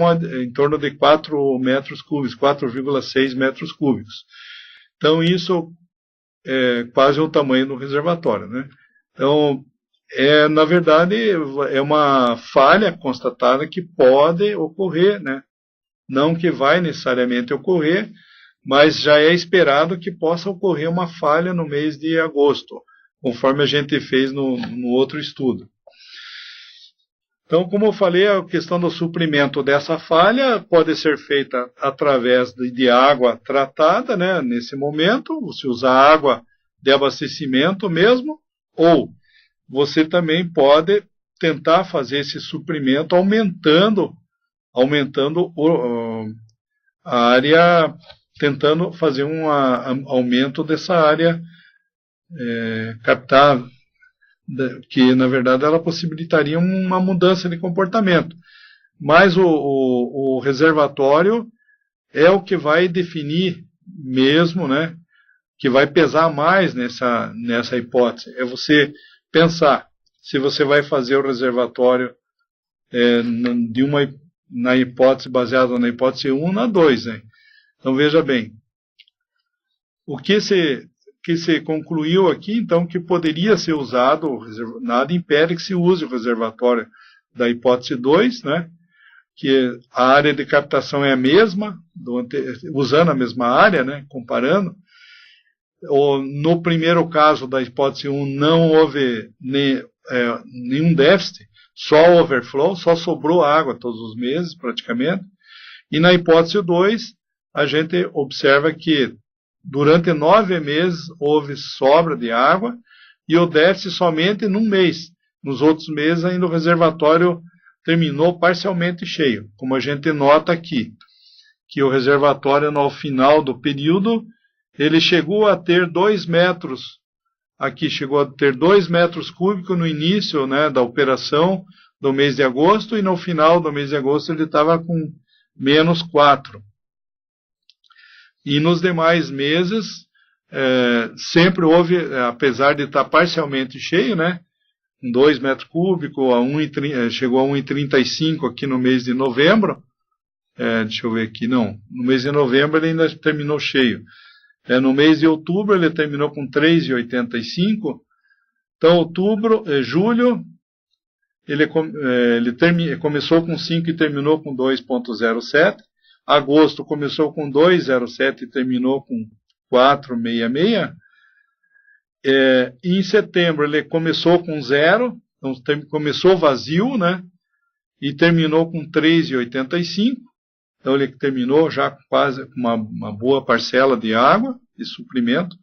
Speaker 1: em torno de 4 metros cúbicos, 4,6 metros cúbicos. Então, isso é quase o tamanho do reservatório, né? Então, na verdade, é uma falha constatada que pode ocorrer, né? Não que vai necessariamente ocorrer, mas já é esperado que possa ocorrer uma falha no mês de agosto, conforme a gente fez no outro estudo. Então, como eu falei, a questão do suprimento dessa falha pode ser feita através de água tratada, né, nesse momento, você usa água de abastecimento mesmo, ou você também pode tentar fazer esse suprimento aumentando a área, tentando fazer um aumento dessa área captada, que na verdade ela possibilitaria uma mudança de comportamento. Mas o reservatório é o que vai definir mesmo, né, que vai pesar mais nessa hipótese. É você pensar se você vai fazer o reservatório na hipótese baseada na hipótese 1 ou na 2, né? Então, veja bem, o que se concluiu aqui, então, que poderia ser usado, nada impede que se use o reservatório da hipótese 2, né, que a área de captação é a mesma, usando a mesma área, né, comparando. No primeiro caso da hipótese 1 não houve nenhum déficit, só overflow, só sobrou água todos os meses, praticamente. E na hipótese 2, a gente observa que durante 9 meses houve sobra de água e o déficit somente num mês. Nos outros meses ainda o reservatório terminou parcialmente cheio, como a gente nota aqui, que o reservatório no final do período ele chegou a ter 2 metros, aqui chegou a ter 2 metros cúbicos no início, né, da operação do mês de agosto, e no final do mês de agosto ele estava com menos 4. E nos demais meses, sempre houve, apesar de estar parcialmente cheio, né, 2 metros cúbicos, chegou a 1,35 aqui no mês de novembro. Deixa eu ver aqui, não. No mês de novembro ele ainda terminou cheio. No mês de outubro ele terminou com 3,85. Então, julho, ele começou com 5 e terminou com 2,07. Agosto começou com 2,07 e terminou com 4,66. Em setembro ele começou com 0, então começou vazio, né? E terminou com 3,85. Então ele terminou já com quase uma boa parcela de água, de suprimento.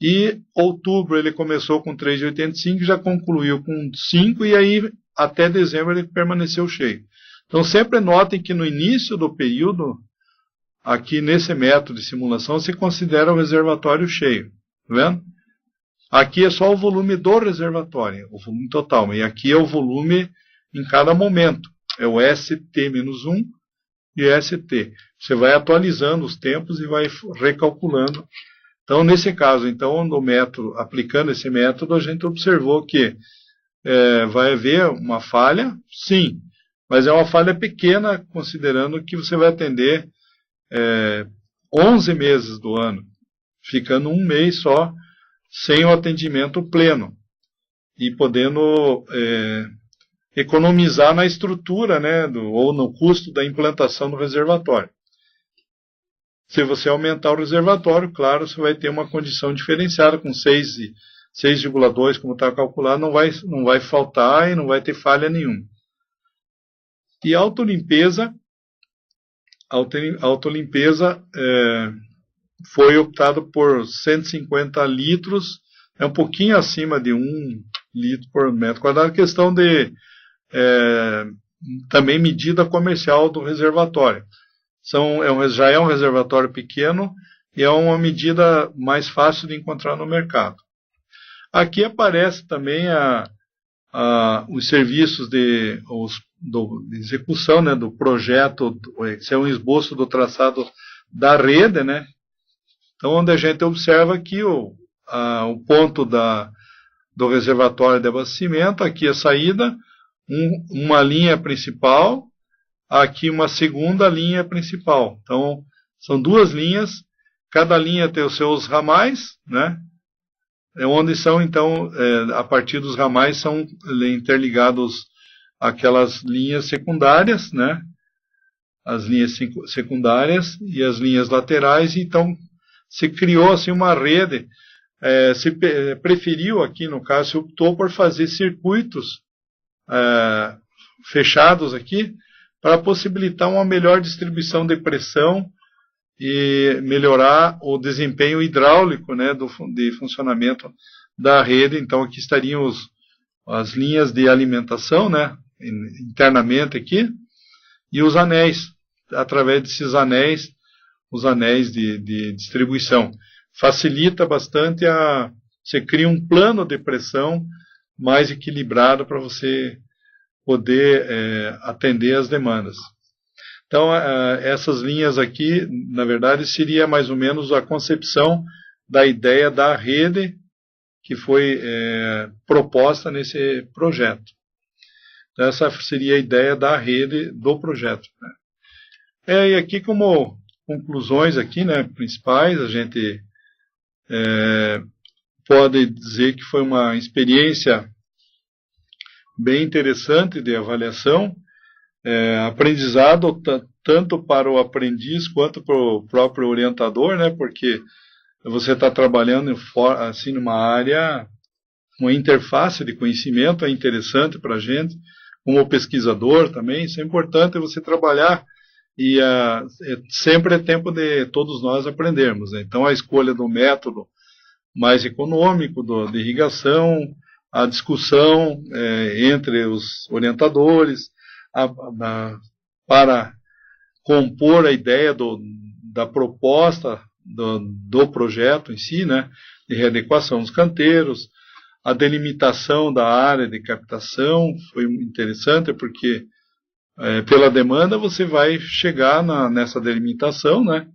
Speaker 1: E outubro ele começou com 3,85, já concluiu com 5, e aí até dezembro ele permaneceu cheio. Então sempre notem que no início do período, aqui nesse método de simulação, se considera o reservatório cheio. Tá vendo? Aqui é só o volume do reservatório, o volume total. E aqui é o volume em cada momento. É o ST-1 e ST. Você vai atualizando os tempos e vai recalculando. Então, nesse caso, no método, aplicando esse método, a gente observou que vai haver uma falha, sim, mas é uma falha pequena, considerando que você vai atender 11 meses do ano, ficando um mês só sem o atendimento pleno e podendo economizar na estrutura, né, ou no custo da implantação do reservatório. Se você aumentar o reservatório, claro, você vai ter uma condição diferenciada com 6,2, como está calculado, não vai faltar e não vai ter falha nenhuma. E a autolimpeza foi optado por 150 litros, é um pouquinho acima de 1 litro por metro quadrado, questão de também medida comercial do reservatório. Já é um reservatório pequeno e é uma medida mais fácil de encontrar no mercado. Aqui aparece também os serviços de execução, né, do projeto, esse é um esboço do traçado da rede, né? Então, onde a gente observa que o ponto do reservatório de abastecimento, aqui a saída, uma linha principal, aqui uma segunda linha principal. Então, são 2 linhas, cada linha tem os seus ramais, né? Onde são, então, a partir dos ramais são interligados aquelas linhas secundárias, né? As linhas secundárias e as linhas laterais, então se criou assim uma rede, se preferiu aqui no caso, se optou por fazer circuitos fechados aqui, para possibilitar uma melhor distribuição de pressão e melhorar o desempenho hidráulico, né, de funcionamento da rede. Então aqui estariam as linhas de alimentação, né, internamente aqui, e os anéis, através desses anéis, os anéis de distribuição. Facilita bastante, você cria um plano de pressão mais equilibrado para você poder atender as demandas. Então, essas linhas aqui, na verdade, seria mais ou menos a concepção da ideia da rede que foi proposta nesse projeto. Então, essa seria a ideia da rede do projeto. E aqui, como conclusões aqui, né, principais, a gente pode dizer que foi uma experiência bem interessante de avaliação, aprendizado tanto para o aprendiz quanto para o próprio orientador, né, porque você está trabalhando assim numa área, uma interface de conhecimento, é interessante para a gente, como pesquisador também, isso é importante você trabalhar e sempre é tempo de todos nós aprendermos, né? Então a escolha do método mais econômico de irrigação, a discussão entre os orientadores, para compor a ideia da proposta do projeto em si, né, de readequação dos canteiros, a delimitação da área de captação foi interessante, porque pela demanda você vai chegar nessa delimitação, né,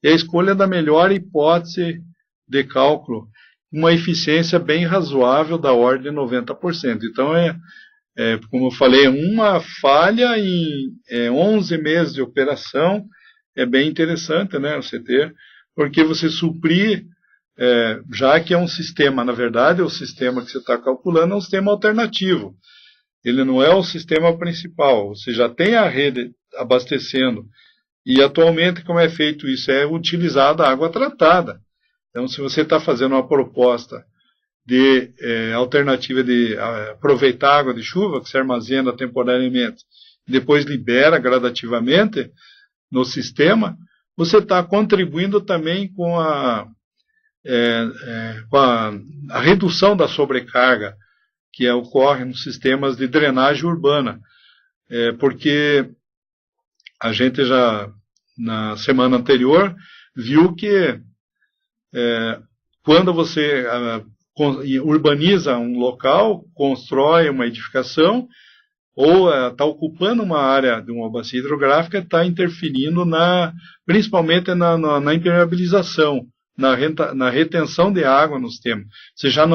Speaker 1: e a escolha da melhor hipótese de cálculo, uma eficiência bem razoável da ordem de 90%. Então, como eu falei, uma falha em 11 meses de operação é bem interessante, né, você ter, porque você suprir, já que é um sistema, na verdade, o sistema que você está calculando é um sistema alternativo. Ele não é o sistema principal. Você já tem a rede abastecendo. E atualmente, como é feito isso? É utilizada a água tratada. Então, se você está fazendo uma proposta de alternativa de aproveitar a água de chuva, que se armazena temporariamente, e depois libera gradativamente no sistema, você está contribuindo também com a redução da sobrecarga que ocorre nos sistemas de drenagem urbana. Porque a gente já, na semana anterior, viu que quando você urbaniza um local, constrói uma edificação, ou está ocupando uma área de uma bacia hidrográfica, está interferindo principalmente na impermeabilização, na retenção de água no sistema. Você já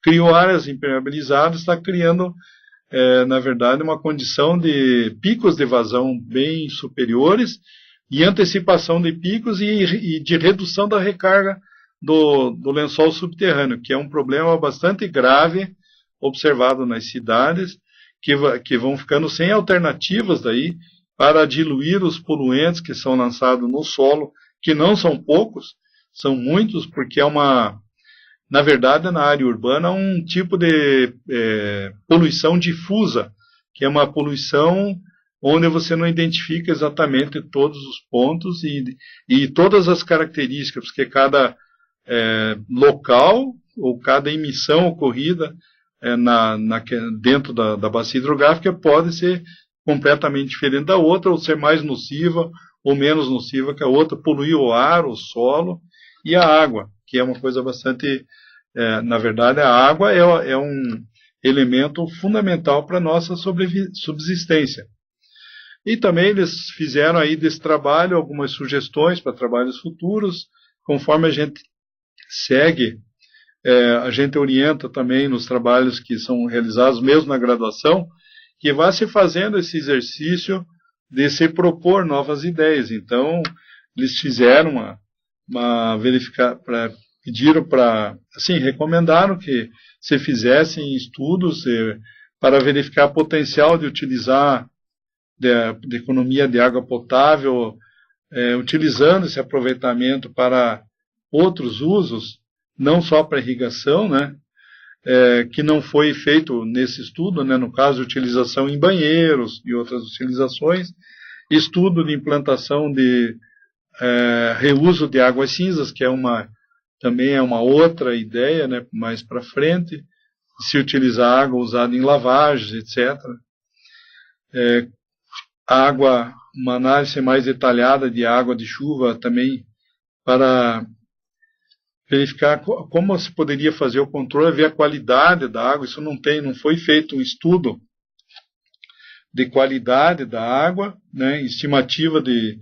Speaker 1: criou áreas impermeabilizadas, está criando, na verdade, uma condição de picos de vazão bem superiores e antecipação de picos e de redução da recarga do lençol subterrâneo, que é um problema bastante grave observado nas cidades, que vão ficando sem alternativas daí para diluir os poluentes que são lançados no solo, que não são poucos, são muitos, porque na verdade, na área urbana, um tipo de poluição difusa, que é uma poluição onde você não identifica exatamente todos os pontos e todas as características, porque cada local ou cada emissão ocorrida dentro da bacia hidrográfica pode ser completamente diferente da outra, ou ser mais nociva ou menos nociva que a outra, poluir o ar, o solo e a água, que é uma coisa bastante... na verdade, a água é um elemento fundamental para a nossa subsistência. E também eles fizeram aí desse trabalho algumas sugestões para trabalhos futuros, conforme a gente segue, a gente orienta também nos trabalhos que são realizados mesmo na graduação, que vá se fazendo esse exercício de se propor novas ideias. Então, eles fizeram pediram assim, recomendaram que se fizessem estudos para verificar o potencial de utilizar de economia de água potável, utilizando esse aproveitamento para outros usos, não só para irrigação, né, que não foi feito nesse estudo, né, no caso, utilização em banheiros e outras utilizações, estudo de implantação de reuso de águas cinzas, que também é uma outra ideia, né, mais para frente, se utilizar água usada em lavagens, etc. Uma análise mais detalhada de água de chuva também, para verificar como se poderia fazer o controle, ver a qualidade da água. Isso não foi feito um estudo de qualidade da água, né, estimativa de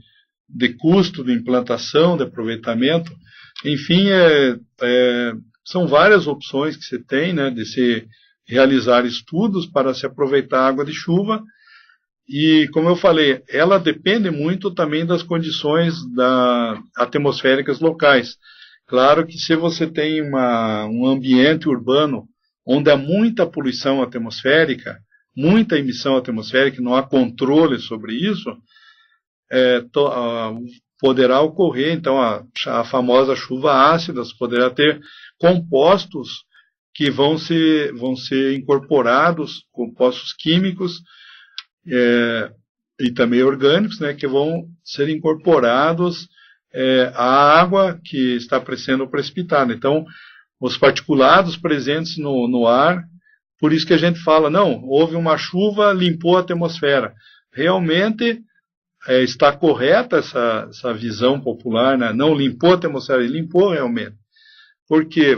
Speaker 1: custo de implantação, de aproveitamento. Enfim, são várias opções que você tem, né, de se realizar estudos para se aproveitar a água de chuva. E, como eu falei, ela depende muito também das condições atmosféricas locais. Claro que se você tem um ambiente urbano onde há muita poluição atmosférica, muita emissão atmosférica, não há controle sobre isso, poderá ocorrer, então, a famosa chuva ácida, poderá ter compostos que vão ser incorporados, compostos químicos e também orgânicos, né, que vão ser incorporados à água que está sendo precipitada. Então, os particulados presentes no ar, por isso que a gente fala, não, houve uma chuva, limpou a atmosfera. Realmente, está correta essa visão popular, né? Não limpou a atmosfera, ele limpou realmente. Porque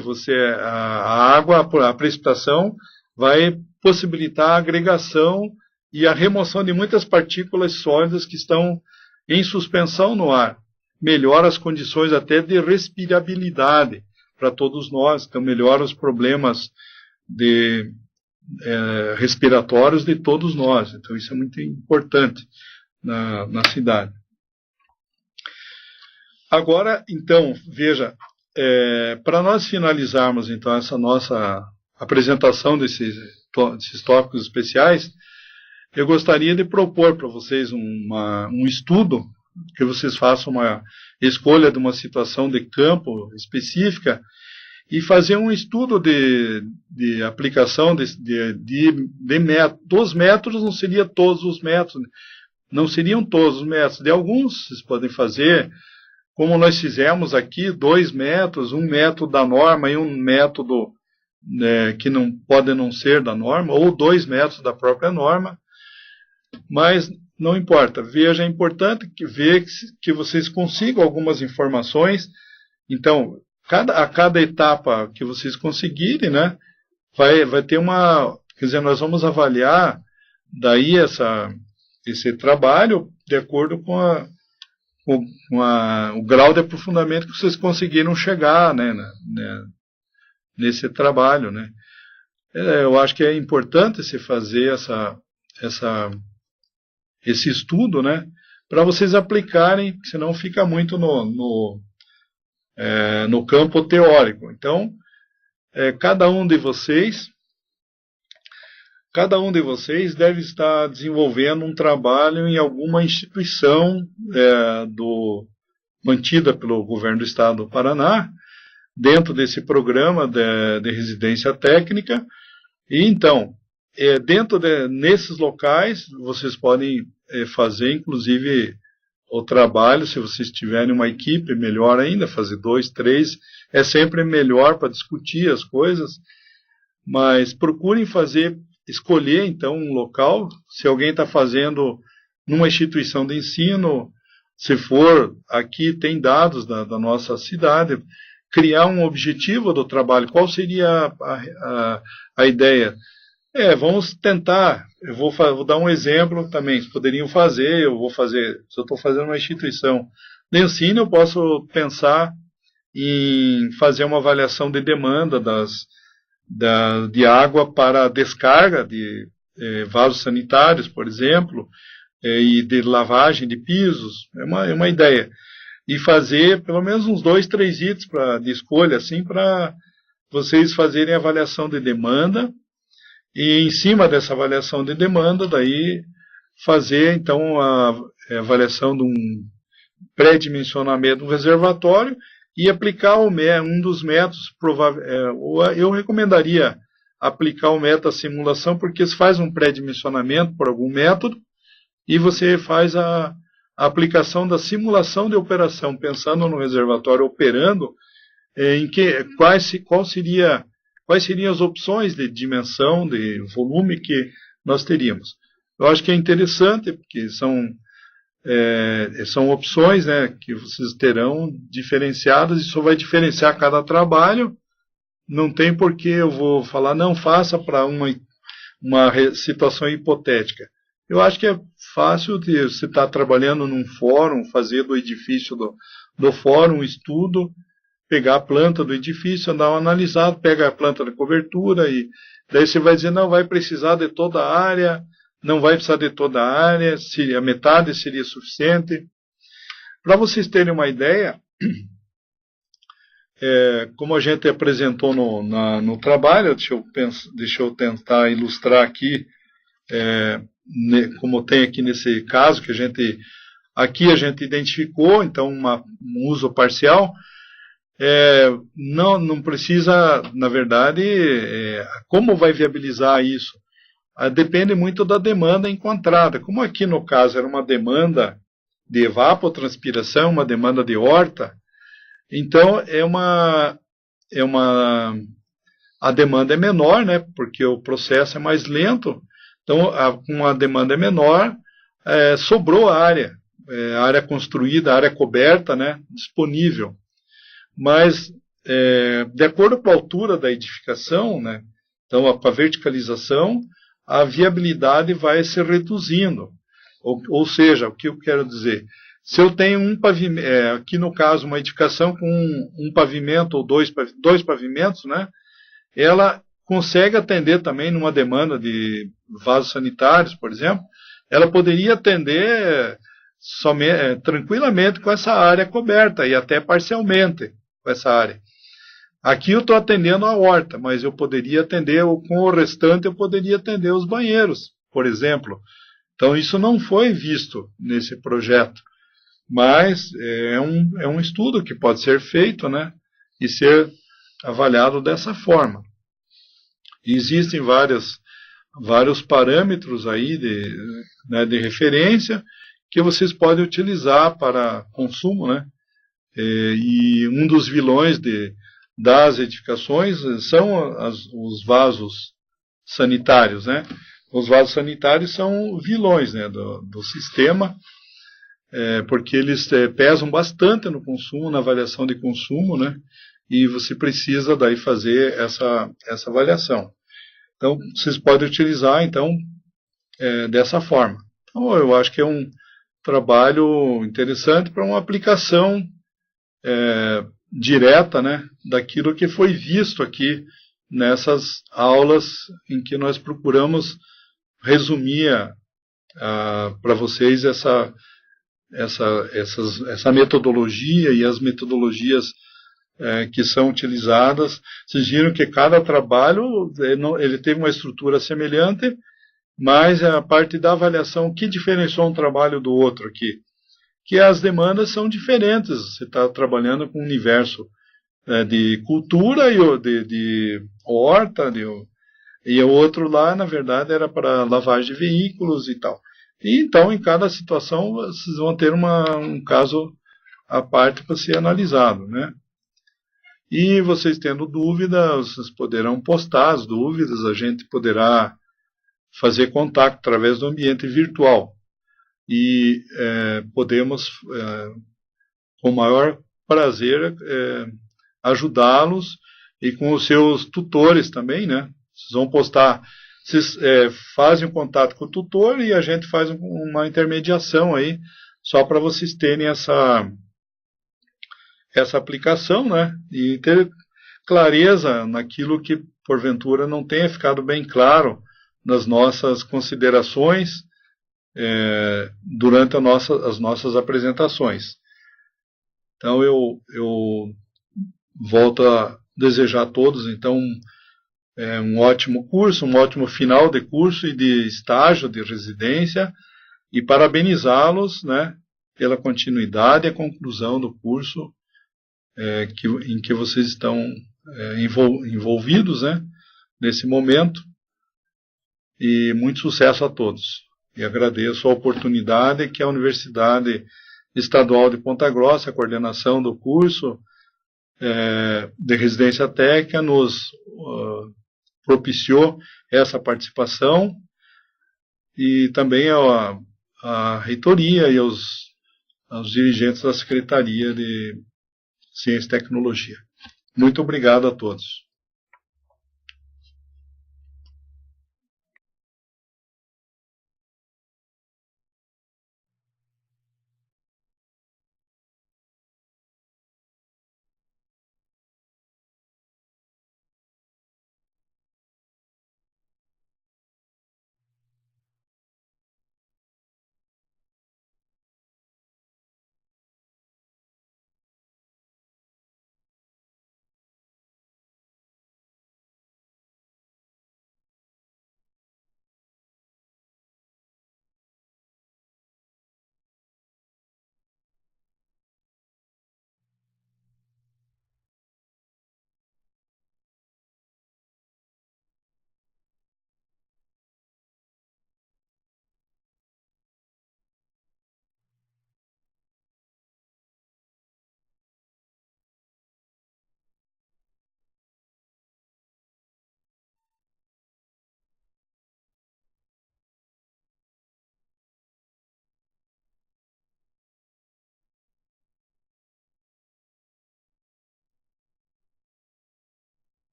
Speaker 1: a água, a precipitação vai possibilitar a agregação e a remoção de muitas partículas sólidas que estão em suspensão no ar. Melhora as condições até de respirabilidade para todos nós, então melhora os problemas respiratórios de todos nós. Então isso é muito importante na cidade. Agora, então, veja, para nós finalizarmos então essa nossa apresentação desses tópicos especiais, eu gostaria de propor para vocês um estudo, que vocês façam uma escolha de uma situação de campo específica e fazer um estudo de aplicação dos métodos. Não seria todos os métodos, não seriam todos os métodos, de alguns vocês podem fazer, como nós fizemos aqui, 2 métodos, um método da norma e um método que não pode não ser da norma, ou 2 métodos da própria norma, mas não importa. Veja, é importante ver que vocês consigam algumas informações. Então, a cada etapa que vocês conseguirem, né, vai ter quer dizer, nós vamos avaliar daí esse trabalho de acordo com o grau de aprofundamento que vocês conseguiram chegar, né, nesse trabalho, né. Eu acho que é importante se fazer esse estudo, né, para vocês aplicarem, senão fica muito no campo teórico. Então, cada um de vocês deve estar desenvolvendo um trabalho em alguma instituição mantida pelo governo do estado do Paraná, dentro desse programa de residência técnica. E então, nesses locais, vocês podem fazer, inclusive, o trabalho. Se vocês tiverem uma equipe, melhor ainda, fazer 2, 3, é sempre melhor para discutir as coisas, mas procurem escolher, então, um local. Se alguém está fazendo numa instituição de ensino, se for, aqui tem dados da nossa cidade, criar um objetivo do trabalho. Qual seria a ideia? Vamos tentar. Eu vou dar um exemplo também. Vocês poderiam fazer, se eu estou fazendo uma instituição de ensino, eu posso pensar em fazer uma avaliação de demanda de água para descarga de vasos sanitários, por exemplo, e de lavagem de pisos. É uma ideia. E fazer pelo menos uns 2, 3 itens de escolha, assim, para vocês fazerem a avaliação de demanda. E em cima dessa avaliação de demanda, daí fazer então a avaliação de um pré-dimensionamento do reservatório e aplicar um dos métodos. Eu recomendaria aplicar o método da simulação, porque se faz um pré-dimensionamento por algum método e você faz a aplicação da simulação de operação, pensando no reservatório operando, quais seriam as opções de dimensão, de volume que nós teríamos. Eu acho que é interessante, porque são opções, né, que vocês terão diferenciadas, e isso vai diferenciar cada trabalho. Não tem por que eu vou falar, não faça para uma situação hipotética. Eu acho que é fácil de você estar trabalhando num fórum, fazer do edifício do fórum um estudo, pegar a planta do edifício, andar analisado, pega a planta de cobertura e daí você vai dizer, não vai precisar de toda a área, não vai precisar de toda a área, a metade seria suficiente. Para vocês terem uma ideia, como a gente apresentou no trabalho, deixa eu tentar ilustrar aqui, como tem aqui nesse caso, que a gente identificou, então um uso parcial. Não precisa, na verdade, como vai viabilizar isso? Depende muito da demanda encontrada. Como aqui no caso era uma demanda de evapotranspiração, uma demanda de horta, então a demanda é menor, né? Porque o processo é mais lento. Então, com a demanda menor, sobrou área. área construída, área coberta, né, disponível. Mas, de acordo com a altura da edificação, né, então, com a verticalização, a viabilidade vai se reduzindo. Ou seja, o que eu quero dizer? Se eu tenho um pavimento, aqui no caso, uma edificação com um pavimento ou dois pavimentos, né, ela consegue atender também numa demanda de vasos sanitários, por exemplo, ela poderia atender tranquilamente com essa área coberta e até parcialmente com essa área. Aqui eu estou atendendo a horta, mas eu poderia atender, com o restante eu poderia atender os banheiros, por exemplo. Então isso não foi visto nesse projeto, mas é um estudo que pode ser feito, né, e ser avaliado dessa forma. E existem vários parâmetros aí de referência que vocês podem utilizar para consumo, né? E um dos vilões das edificações são os vasos sanitários, né? Os vasos sanitários são vilões, né, do sistema, porque eles pesam bastante no consumo, na avaliação de consumo, né? E você precisa daí fazer essa avaliação. Então, vocês podem utilizar, então, dessa forma. Então, eu acho que é um trabalho interessante para uma aplicação direta, né, daquilo que foi visto aqui nessas aulas em que nós procuramos resumir para vocês essa metodologia e as metodologias que são utilizadas. Vocês viram que cada trabalho ele teve uma estrutura semelhante, mas a parte da avaliação, o que diferenciou um trabalho do outro aqui? Que as demandas são diferentes. Você está trabalhando com um universo de cultura e de horta, e o outro lá, na verdade, era para lavagem de veículos e tal. E então, em cada situação, vocês vão ter um caso à parte para ser analisado, né? E vocês tendo dúvidas, vocês poderão postar as dúvidas, a gente poderá fazer contato através do ambiente virtual. E podemos, com o maior prazer, ajudá-los, e com os seus tutores também, né? Vocês vão postar, vocês fazem um contato com o tutor e a gente faz uma intermediação aí, só para vocês terem essa aplicação, né? E ter clareza naquilo que, porventura, não tenha ficado bem claro nas nossas considerações durante as nossas apresentações. Então, eu volto a desejar a todos, então, um ótimo curso, um ótimo final de curso e de estágio de residência, e parabenizá-los, né, pela continuidade e a conclusão do curso em que vocês estão envolvidos, né, nesse momento, e muito sucesso a todos. E agradeço a oportunidade que a Universidade Estadual de Ponta Grossa, a coordenação do curso de residência técnica, nos propiciou essa participação, e também a reitoria e aos dirigentes da Secretaria de Ciência e Tecnologia. Muito obrigado a todos.